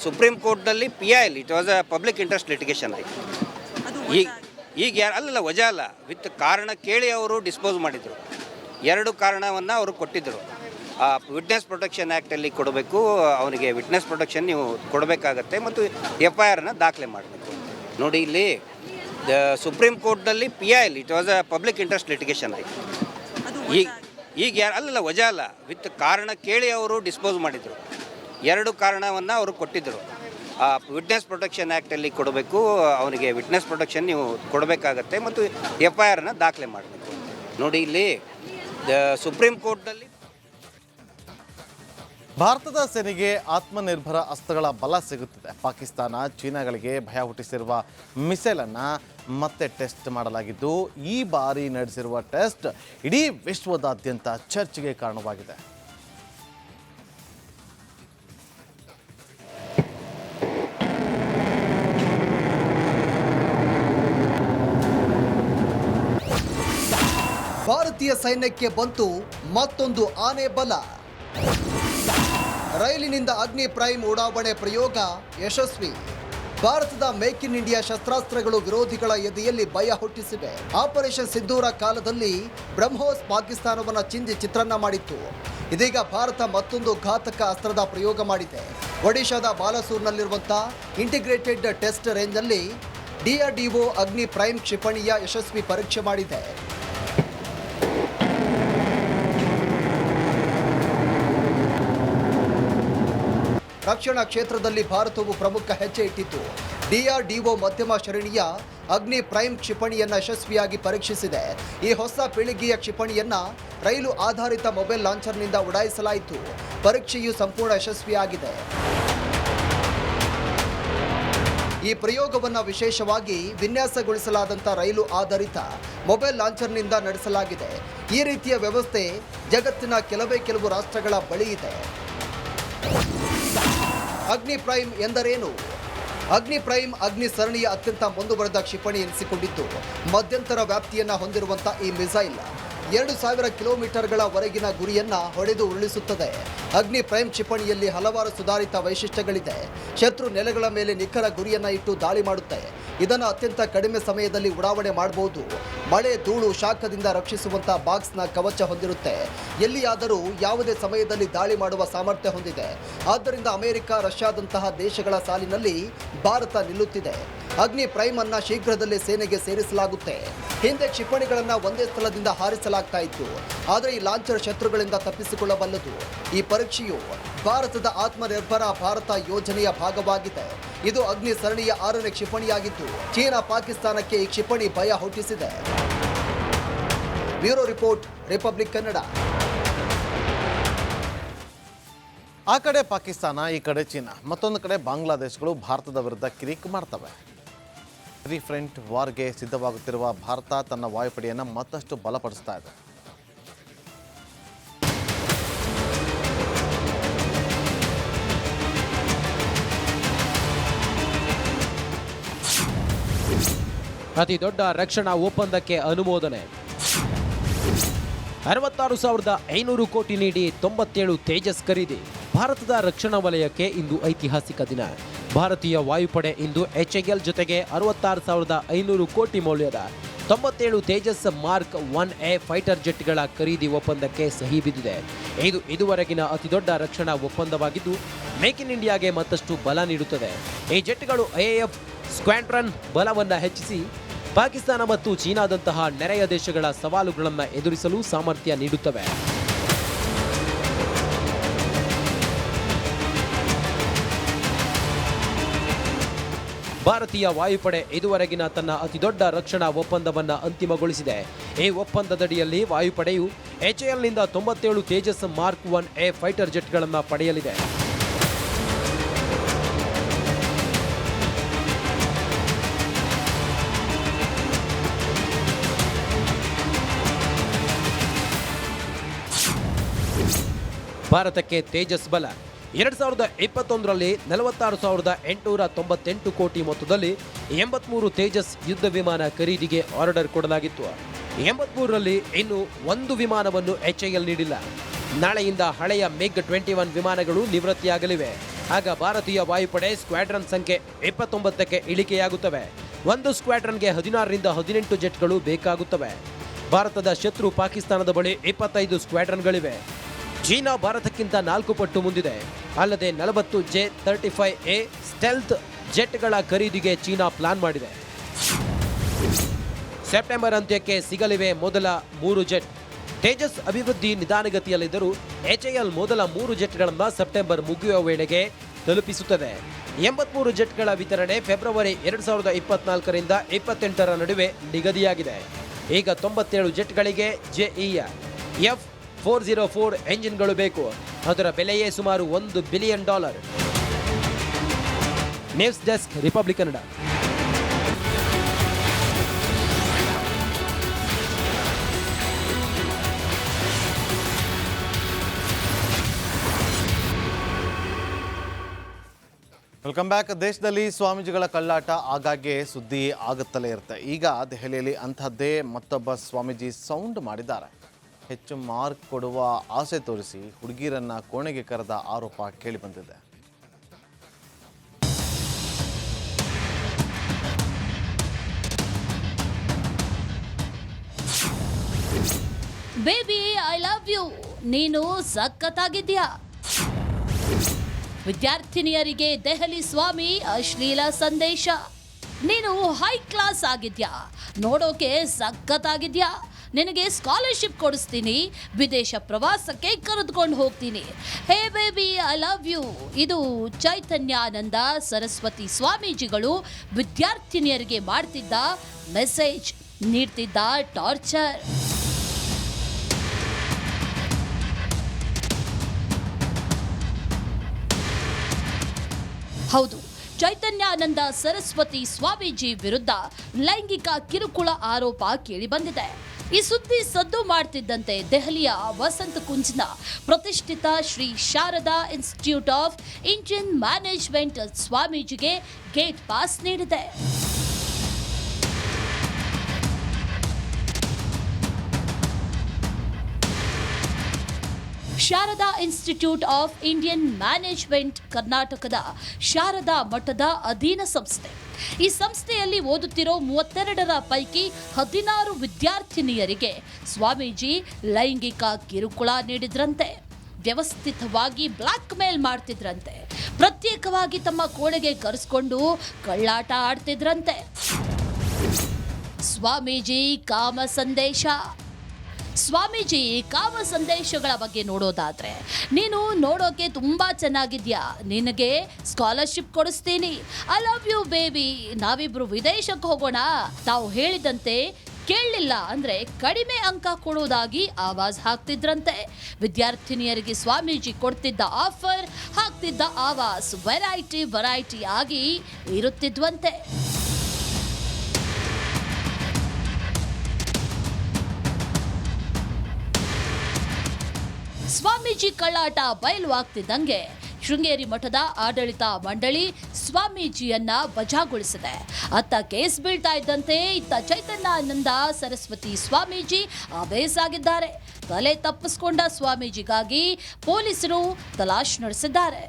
ಸುಪ್ರೀಂ ಕೋರ್ಟ್ನಲ್ಲಿ PIL it was a public interest litigation ಆಯಿತು. ಈಗ ಅಲ್ಲಲ್ಲ, ವಜಾ ಅಲ್ಲ, ವಿತ್ ಕಾರಣ ಕೇಳಿ ಅವರು ಡಿಸ್ಪೋಸ್ ಮಾಡಿದರು. 2 ಕಾರಣವನ್ನು ಅವರು ಕೊಟ್ಟಿದ್ದರು. ವಿಟ್ನೆಸ್ ಪ್ರೊಟೆಕ್ಷನ್ ಆ್ಯಕ್ಟಲ್ಲಿ ಕೊಡಬೇಕು, ಅವನಿಗೆ ವಿಟ್ನೆಸ್ ಪ್ರೊಟೆಕ್ಷನ್ ನೀವು ಕೊಡಬೇಕಾಗತ್ತೆ, ಮತ್ತು FIRನ ದಾಖಲೆ ಮಾಡಬೇಕು. ನೋಡಿ, ಇಲ್ಲಿ ಸುಪ್ರೀಂ ಕೋರ್ಟ್ನಲ್ಲಿ PIL it was a public interest litigation ಆಯಿತು. ಈಗ ಅಲ್ಲಲ್ಲ, ವಜಾ ಅಲ್ಲ, ವಿತ್ ಕಾರಣ ಕೇಳಿ ಅವರು ಡಿಸ್ಪೋಸ್ ಮಾಡಿದರು. 2 ಕಾರಣವನ್ನು ಅವರು ಕೊಟ್ಟಿದ್ದರು. ವಿಟ್ನೆಸ್ ಪ್ರೊಟೆಕ್ಷನ್ ಆ್ಯಕ್ಟಲ್ಲಿ ಕೊಡಬೇಕು, ಅವನಿಗೆ ವಿಟ್ನೆಸ್ ಪ್ರೊಟೆಕ್ಷನ್ ನೀವು ಕೊಡಬೇಕಾಗತ್ತೆ, ಮತ್ತು FIRನ ದಾಖಲೆ ಮಾಡಬೇಕು. ನೋಡಿ, ಇಲ್ಲಿ ಸುಪ್ರೀಂ ಕೋರ್ಟ್ನಲ್ಲಿ ಭಾರತದ ಸೇನೆಗೆ ಆತ್ಮನಿರ್ಭರ ಅಸ್ತ್ರಗಳ ಬಲ ಸಿಗುತ್ತಿದೆ. ಪಾಕಿಸ್ತಾನ ಚೀನಾಗಳಿಗೆ ಭಯ ಹುಟ್ಟಿಸಿರುವ ಮಿಸೈಲನ್ನು ಮತ್ತೆ ಟೆಸ್ಟ್ ಮಾಡಲಾಗಿದ್ದು, ಈ ಬಾರಿ ನಡೆಸಿರುವ ಟೆಸ್ಟ್ ಇಡೀ ವಿಶ್ವದಾದ್ಯಂತ ಚರ್ಚೆಗೆ ಕಾರಣವಾಗಿದೆ. ಭಾರತೀಯ ಸೈನ್ಯಕ್ಕೆ ಬಂತು ಮತ್ತೊಂದು ಆನೆ ಬಲ. ರೈಲಿನಿಂದ ಅಗ್ನಿ ಪ್ರೈಮ್ ಉಡಾವಣೆ ಪ್ರಯೋಗ ಯಶಸ್ವಿ. ಭಾರತದ ಮೇಕ್ ಇನ್ ಇಂಡಿಯಾ ಶಸ್ತ್ರಾಸ್ತ್ರಗಳು ವಿರೋಧಿಗಳ ಎದೆಯಲ್ಲಿ ಭಯ ಹುಟ್ಟಿಸಿವೆ. ಆಪರೇಷನ್ ಸಿಂಧೂರ ಕಾಲದಲ್ಲಿ ಬ್ರಹ್ಮೋಸ್ ಪಾಕಿಸ್ತಾನವನ್ನು ಚಿಂದಿ ಚಿತ್ರಾನ್ನ ಮಾಡಿತ್ತು. ಇದೀಗ ಭಾರತ ಮತ್ತೊಂದು ಘಾತಕ ಅಸ್ತ್ರದ ಪ್ರಯೋಗ ಮಾಡಿದೆ. ಒಡಿಶಾದ ಬಾಲಸೂರ್ನಲ್ಲಿರುವಂಥ ಇಂಟಿಗ್ರೇಟೆಡ್ ಟೆಸ್ಟ್ ರೇಂಜ್ನಲ್ಲಿ DRDO ಅಗ್ನಿ ಪ್ರೈಮ್ ಕ್ಷಿಪಣಿಯ ಯಶಸ್ವಿ ಪರೀಕ್ಷೆ ಮಾಡಿದೆ. ರಕ್ಷಣಾ ಕ್ಷೇತ್ರದಲ್ಲಿ ಭಾರತವು ಪ್ರಮುಖ ಹೆಜ್ಜೆ ಇಟ್ಟಿತ್ತು. DRDO ಮಧ್ಯಮ ಶ್ರೇಣಿಯ ಅಗ್ನಿ ಪ್ರೈಮ್ ಕ್ಷಿಪಣಿಯನ್ನು ಯಶಸ್ವಿಯಾಗಿ ಪರೀಕ್ಷಿಸಿದೆ. ಈ ಹೊಸ ಪೀಳಿಗೆಯ ಕ್ಷಿಪಣಿಯನ್ನು ರೈಲು ಆಧಾರಿತ ಮೊಬೈಲ್ ಲಾಂಚರ್ನಿಂದ ಉಡಾಯಿಸಲಾಯಿತು. ಪರೀಕ್ಷೆಯು ಸಂಪೂರ್ಣ ಯಶಸ್ವಿಯಾಗಿದೆ. ಈ ಪ್ರಯೋಗವನ್ನು ವಿಶೇಷವಾಗಿ ವಿನ್ಯಾಸಗೊಳಿಸಲಾದಂಥ ರೈಲು ಆಧಾರಿತ ಮೊಬೈಲ್ ಲಾಂಚರ್ನಿಂದ ನಡೆಸಲಾಗಿದೆ. ಈ ರೀತಿಯ ವ್ಯವಸ್ಥೆ ಜಗತ್ತಿನ ಕೆಲವು ರಾಷ್ಟ್ರಗಳ ಬಳಿ ಇದೆ. ಅಗ್ನಿ ಪ್ರೈಮ್ ಎಂದರೇನು? ಅಗ್ನಿ ಪ್ರೈಮ್ ಅಗ್ನಿ ಸರಣಿಯ ಅತ್ಯಂತ ಮುಂದುವರೆದ ಕ್ಷಿಪಣಿ ಎನಿಸಿಕೊಂಡಿದ್ದು, ಮಧ್ಯಂತರ ವ್ಯಾಪ್ತಿಯನ್ನು ಹೊಂದಿರುವಂಥ ಈ ಮಿಸೈಲ್ 2000 ಕಿಲೋಮೀಟರ್ಗಳವರೆಗಿನ ಗುರಿಯನ್ನು ಹೊಡೆದು ಉರುಳಿಸುತ್ತದೆ. ಅಗ್ನಿ ಪ್ರೈಮ್ ಕ್ಷಿಪಣಿಯಲ್ಲಿ ಹಲವಾರು ಸುಧಾರಿತ ವೈಶಿಷ್ಟ್ಯಗಳಿದೆ. ಶತ್ರು ನೆಲೆಗಳ ಮೇಲೆ ನಿಖರ ಗುರಿಯನ್ನು ಇಟ್ಟು ದಾಳಿ ಮಾಡುತ್ತೆ. ಇದನ್ನು ಅತ್ಯಂತ ಕಡಿಮೆ ಸಮಯದಲ್ಲಿ ಉಡಾವಣೆ ಮಾಡಬಹುದು. ಮಳೆ, ಧೂಳು, ಶಾಖದಿಂದ ರಕ್ಷಿಸುವಂಥ ಬಾಕ್ಸ್ನ ಕವಚ ಹೊಂದಿರುತ್ತೆ. ಎಲ್ಲಿಯಾದರೂ ಯಾವುದೇ ಸಮಯದಲ್ಲಿ ದಾಳಿ ಮಾಡುವ ಸಾಮರ್ಥ್ಯ ಹೊಂದಿದೆ. ಆದ್ದರಿಂದ ಅಮೆರಿಕ, ರಷ್ಯಾದಂತಹ ದೇಶಗಳ ಸಾಲಿನಲ್ಲಿ ಭಾರತ ನಿಲ್ಲುತ್ತಿದೆ. ಅಗ್ನಿ ಪ್ರೈಮ್ ಅನ್ನ ಶೀಘ್ರದಲ್ಲೇ ಸೇನೆಗೆ ಸೇರಿಸಲಾಗುತ್ತೆ. ಹಿಂದೆ ಕ್ಷಿಪಣಿಗಳನ್ನು ಒಂದೇ ಸ್ಥಳದಿಂದ ಹಾರಿಸಲಾಗ್ತಾ ಇತ್ತು. ಆದರೆ ಈ ಲಾಂಚರ್ ಶತ್ರುಗಳಿಂದ ತಪ್ಪಿಸಿಕೊಳ್ಳಬಲ್ಲದು. ಈ ಪರೀಕ್ಷೆಯು ಭಾರತದ ಆತ್ಮನಿರ್ಭರ ಭಾರತ ಯೋಜನೆಯ ಭಾಗವಾಗಿದೆ. ಇದು ಅಗ್ನಿ ಸರಣಿಯ 6ನೇ ಕ್ಷಿಪಣಿಯಾಗಿದ್ದು, ಚೀನಾ ಪಾಕಿಸ್ತಾನಕ್ಕೆ ಈ ಕ್ಷಿಪಣಿ ಭಯ ಹುಟ್ಟಿಸಿದೆ. Bureau report, republic Kannada. ಆ ಕಡೆ ಪಾಕಿಸ್ತಾನ, ಈ ಕಡೆ ಚೀನಾ, ಮತ್ತೊಂದು ಕಡೆ ಬಾಂಗ್ಲಾದೇಶಗಳು ಭಾರತದ ವಿರುದ್ಧ ಕಿರಿಕ್ ಮಾಡ್ತವೆ. ಫ್ರಂಟ್ ವಾರ್ಗೆ ಸಿದ್ಧವಾಗುತ್ತಿರುವ ಭಾರತ ತನ್ನ ವಾಯುಪಡೆಯನ್ನು ಮತ್ತಷ್ಟು ಬಲಪಡಿಸ್ತಾ ಇದೆ. ಅತಿ ದೊಡ್ಡ ರಕ್ಷಣಾ ಒಪ್ಪಂದಕ್ಕೆ ಅನುಮೋದನೆ. 66,500 ಕೋಟಿ ನೀಡಿ 97 ತೇಜಸ್ ಖರೀದಿ. ಭಾರತದ ರಕ್ಷಣಾ ವಲಯಕ್ಕೆ ಇಂದು ಐತಿಹಾಸಿಕ ದಿನ. ಭಾರತೀಯ ವಾಯುಪಡೆ ಇಂದು HAL ಜೊತೆಗೆ 66,500 ಕೋಟಿ ಮೌಲ್ಯದ 97 ತೇಜಸ್ ಮಾರ್ಕ್ 1A ಫೈಟರ್ ಜೆಟ್ಗಳ ಖರೀದಿ ಒಪ್ಪಂದಕ್ಕೆ ಸಹಿ ಬಿದ್ದಿದೆ. ಇದು ಇದುವರೆಗಿನ ಅತಿದೊಡ್ಡ ರಕ್ಷಣಾ ಒಪ್ಪಂದವಾಗಿದ್ದು ಮೇಕ್ ಇನ್ ಇಂಡಿಯಾಗೆ ಮತ್ತಷ್ಟು ಬಲ ನೀಡುತ್ತದೆ. ಈ ಜೆಟ್ಗಳು IAF ಸ್ಕ್ವಾಡ್ರನ್ ಬಲವನ್ನು ಹೆಚ್ಚಿಸಿ ಪಾಕಿಸ್ತಾನ ಮತ್ತು ಚೀನಾದಂತಹ ನೆರೆಯ ದೇಶಗಳ ಸವಾಲುಗಳನ್ನು ಎದುರಿಸಲು ಸಾಮರ್ಥ್ಯ ನೀಡುತ್ತವೆ. ಭಾರತೀಯ ವಾಯುಪಡೆ ಇದುವರೆಗಿನ ತನ್ನ ಅತಿದೊಡ್ಡ ರಕ್ಷಣಾ ಒಪ್ಪಂದವನ್ನು ಅಂತಿಮಗೊಳಿಸಿದೆ. ಈ ಒಪ್ಪಂದದಡಿಯಲ್ಲಿ ವಾಯುಪಡೆಯು HALನಿಂದ 97 ತೇಜಸ್ ಮಾರ್ಕ್ 1A ಫೈಟರ್ ಜೆಟ್ಗಳನ್ನು ಪಡೆಯಲಿದೆ. ಭಾರತಕ್ಕೆ ತೇಜಸ್ ಬಲ. 2021ರಲ್ಲಿ 46,898 ಕೋಟಿ ಮೊತ್ತದಲ್ಲಿ 83 ತೇಜಸ್ ಯುದ್ಧ ವಿಮಾನ ಖರೀದಿಗೆ ಆರ್ಡರ್ ಕೊಡಲಾಗಿತ್ತು. 83ರಲ್ಲಿ ಇನ್ನು ಒಂದು ವಿಮಾನವನ್ನು HAL ನೀಡಿಲ್ಲ. ನಾಳೆಯಿಂದ ಹಳೆಯ MiG-21 ವಿಮಾನಗಳು ನಿವೃತ್ತಿಯಾಗಲಿವೆ. ಆಗ ಭಾರತೀಯ ವಾಯುಪಡೆ ಸ್ಕ್ವಾಡ್ರನ್ ಸಂಖ್ಯೆ 29ಕ್ಕೆ ಇಳಿಕೆಯಾಗುತ್ತವೆ. ಒಂದು ಸ್ಕ್ವಾಡ್ರನ್ಗೆ 16ರಿಂದ 18 ಜೆಟ್ಗಳು ಬೇಕಾಗುತ್ತವೆ. ಭಾರತದ ಶತ್ರು ಪಾಕಿಸ್ತಾನದ ಬಳಿ 25 ಸ್ಕ್ವಾಡ್ರನ್ಗಳಿವೆ. ಚೀನಾ ಭಾರತಕ್ಕಿಂತ 4 ಪಟ್ಟು ಮುಂದಿದೆ. ಅಲ್ಲದೆ 40 J-35A ಸ್ಟೆಲ್ತ್ ಜೆಟ್ಗಳ ಖರೀದಿಗೆ ಚೀನಾ ಪ್ಲಾನ್ ಮಾಡಿದೆ. ಸೆಪ್ಟೆಂಬರ್ ಅಂತ್ಯಕ್ಕೆ ಸಿಗಲಿವೆ ಮೊದಲ 3 ಜೆಟ್. ತೇಜಸ್ ಅಭಿವೃದ್ಧಿ ನಿಧಾನಗತಿಯಲ್ಲಿದ್ದರೂ HAL ಮೊದಲ 3 ಜೆಟ್ಗಳನ್ನು ಸೆಪ್ಟೆಂಬರ್ ಮುಗಿಯುವ ವೇಳೆಗೆ ತಲುಪಿಸುತ್ತದೆ. 83 ಜೆಟ್ಗಳ ವಿತರಣೆ ಫೆಬ್ರವರಿ 2024ರಿಂದ 28ರ ನಡುವೆ ನಿಗದಿಯಾಗಿದೆ. ಈಗ 97 ಜೆಟ್ಗಳಿಗೆ JEಯ F404 ಎಂಜಿನ್ಗಳು ಬೇಕು. ಅದರ ಬೆಲೆಯೇ ಸುಮಾರು $1 billion. News desk, republic Kannada. Welcome back. ದೇಶದಲ್ಲಿ ಸ್ವಾಮೀಜಿಗಳ ಕಳ್ಳಾಟ ಆಗಾಗ್ಗೆ ಸುದ್ದಿ ಆಗುತ್ತಲೇ ಇರುತ್ತೆ. ಈಗ ದೆಹಲಿಯಲ್ಲಿ ಅಂತಹದ್ದೇ ಮತ್ತೊಬ್ಬ ಸ್ವಾಮೀಜಿ ಸೌಂಡ್ ಮಾಡಿದ್ದಾರೆ. ಹೆಚ್ಚು ಮಾರ್ಕ್ ಕೊಡುವ ಆಸೆ ತೋರಿಸಿ ಹುಡುಗಿಯರನ್ನ ಕೋಣೆಗೆ ಕರೆದ ಆರೋಪ ಕೇಳಿಬಂದಿದೆ. ಬೇಬಿ ಐ ಲವ್ ಯು, ನೀನು ಸಖತ್ತಾಗಿದ್ಯಾ. ವಿದ್ಯಾರ್ಥಿನಿಯರಿಗೆ ದೆಹಲಿ ಸ್ವಾಮಿ ಅಶ್ಲೀಲ ಸಂದೇಶ. ನೀನು ಹೈ ಕ್ಲಾಸ್ ಆಗಿದ್ಯಾ, ನೋಡೋಕೆ ಸಖತ್ತಾಗಿದ್ಯಾ, ನಿನಗೆ ಸ್ಕಾಲರ್ಶಿಪ್ ಕೊಡಿಸ್ತೀನಿ, ವಿದೇಶ ಪ್ರವಾಸಕ್ಕೆ ಕರೆದುಕೊಂಡು ಹೋಗ್ತೀನಿ. Hey baby I love you. ಇದು ಚೈತನ್ಯಾನಂದ ಸರಸ್ವತಿ ಸ್ವಾಮೀಜಿಗಳು ವಿದ್ಯಾರ್ಥಿನಿಯರಿಗೆ ಮಾಡ್ತಿದ್ದ ಮೆಸೇಜ್, ನೀಡ್ತಿದ್ದ ಟಾರ್ಚರ್. ಹೌದು, ಚೈತನ್ಯಾನಂದ ಸರಸ್ವತಿ ಸ್ವಾಮೀಜಿ ವಿರುದ್ಧ ಲೈಂಗಿಕ ಕಿರುಕುಳ ಆರೋಪ ಕೇಳಿಬಂದಿದೆ. ಈ ಸುದ್ದಿ ಸದ್ದು ಮಾಡ್ತಿದ್ದಂತೆ ದೆಹಲಿಯ ವಸಂತ ಕುಂಜ್ನ ಪ್ರತಿಷ್ಠಿತ Shri Sharada institute of Indian management ಸ್ವಾಮೀಜಿಗೆ ಗೇಟ್ ಪಾಸ್ ನೀಡಿದೆ. Sharada institute of Indian management ಕರ್ನಾಟಕದ ಶಾರದಾ ಮಠದ ಅಧೀನ ಸಂಸ್ಥೆ. ಈ ಸಂಸ್ಥೆಯಲ್ಲಿ ಓದುತ್ತಿರೋ 32ರ ಪೈಕಿ 16 ವಿದ್ಯಾರ್ಥಿನಿಯರಿಗೆ ಸ್ವಾಮೀಜಿ ಲೈಂಗಿಕ ಕಿರುಕುಳ ನೀಡಿದ್ರಂತೆ. ವ್ಯವಸ್ಥಿತವಾಗಿ ಬ್ಲಾಕ್ ಮೇಲ್ ಮಾಡ್ತಿದ್ರಂತೆ. ಪ್ರತ್ಯೇಕವಾಗಿ ತಮ್ಮ ಕೋಣೆಗೆ ಕರೆಸ್ಕೊಂಡು ಕಳ್ಳಾಟ ಆಡ್ತಿದ್ರಂತೆ. ಸ್ವಾಮೀಜಿ ಕಾಮ ಸಂದೇಶ. ಸ್ವಾಮೀಜಿ ಕಾಮ ಸಂದೇಶಗಳ ಬಗ್ಗೆ ನೋಡೋದಾದ್ರೆ, ನೀನು ನೋಡೋಕೆ ತುಂಬಾ ಚೆನ್ನಾಗಿದ್ಯಾ, ನಿನಗೆ ಸ್ಕಾಲರ್ಶಿಪ್ ಕೊಡಿಸ್ತೀನಿ, ಐ ಲವ್ ಯು ಬೇಬಿ, ನಾವಿಬ್ರು ವಿದೇಶಕ್ಕೆ ಹೋಗೋಣ, ತಾವು ಹೇಳಿದಂತೆ ಕೇಳಲಿಲ್ಲ ಅಂದ್ರೆ ಕಡಿಮೆ ಅಂಕ ಕೊಡೋದಾಗಿ ಆವಾಜ್ ಹಾಕ್ತಿದ್ರಂತೆ. ವಿದ್ಯಾರ್ಥಿನಿಯರಿಗೆ ಸ್ವಾಮೀಜಿ ಕೊಡ್ತಿದ್ದ ಆಫರ್, ಹಾಕ್ತಿದ್ದ ಆವಾಜ್ ವೆರೈಟಿ ಆಗಿ ಇರುತ್ತಿದ್ವಂತೆ. ಸ್ವಾಮೀಜಿ ಕಳ್ಳಾಟ ಬಯಲು ಆಗ್ತಿದ್ದಂಗೆ ಶೃಂಗೇರಿ ಮಠದ ಆಡಳಿತ ಮಂಡಳಿ ಸ್ವಾಮೀಜಿಯನ್ನ ವಜಾಗೊಳಿಸಿದೆ. ಅತ್ತ ಕೇಸ್ ಬೀಳ್ತಾ ಇದ್ದಂತೆ ಇತ್ತ ಚೈತನ್ಯಾನಂದ ಸರಸ್ವತಿ ಸ್ವಾಮೀಜಿ ಆಬೇಸಾಗಿದ್ದಾರೆ. ತಲೆ ತಪ್ಪಿಸಿಕೊಂಡ ಸ್ವಾಮೀಜಿಗಾಗಿ ಪೊಲೀಸರು ತಲಾಶ್ ನಡೆಸಿದ್ದಾರೆ.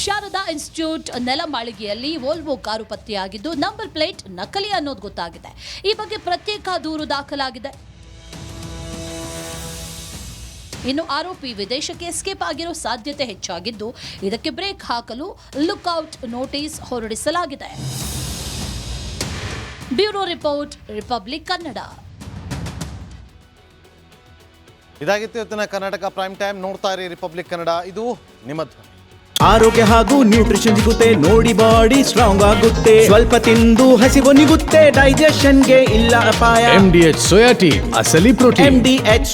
ಶಾರದಾ ಇನ್ಸ್ಟಿಟ್ಯೂಟ್ ನೆಲಮಾಳಿಗೆಯಲ್ಲಿ ವೋಲ್ವೋ ಕಾರು ಪತ್ತೆಯಾಗಿದ್ದು ನಂಬರ್ ಪ್ಲೇಟ್ ನಕಲಿ ಅನ್ನೋದು ಗೊತ್ತಾಗಿದೆ. ಈ ಬಗ್ಗೆ ಪ್ರತ್ಯೇಕ ದೂರು ದಾಖಲಾಗಿದೆ. ಇನ್ನು ಆರೋಪಿ ವಿದೇಶಕ್ಕೆ ಎಸ್ಕೇಪ್ ಆಗಿರೋ ಸಾಧ್ಯತೆ ಹೆಚ್ಚಾಗಿದ್ದು, ಇದಕ್ಕೆ ಬ್ರೇಕ್ ಹಾಕಲು ಲುಕ್ಔಟ್ ನೋಟಿಸ್ ಹೊರಡಿಸಲಾಗಿದೆ. Bureau report, republic Kannada. ಇದಾಗಿತ್ತು ಇವತ್ತಿನ ಕರ್ನಾಟಕ ಪ್ರೈಮ್ ಟೈಮ್. ನೋಡ್ತಾ ಇರಿ ರಿಪಬ್ಲಿಕ್ ಕನ್ನಡ, ಇದು ನಿಮ್ಮ ಧ್ವನಿ. ಆರೋಗ್ಯ ಹಾಗೂ ನ್ಯೂಟ್ರಿಷನ್ ಸಿಗುತ್ತೆ, ನೋಡಿ ಬಾಡಿ ಸ್ಟ್ರಾಂಗ್ ಆಗುತ್ತೆ. ಸ್ವಲ್ಪ ತಿಂದು ಹಸಿವು ನಿಗುತ್ತೆ, ಡೈಜೆಷನ್ಗೆ ಇಲ್ಲ ಅಪಾಯ. MDH ಸೋಯಾ ಟೀ, ಅಸಲಿ ಪ್ರೋಟೀನ್. MDH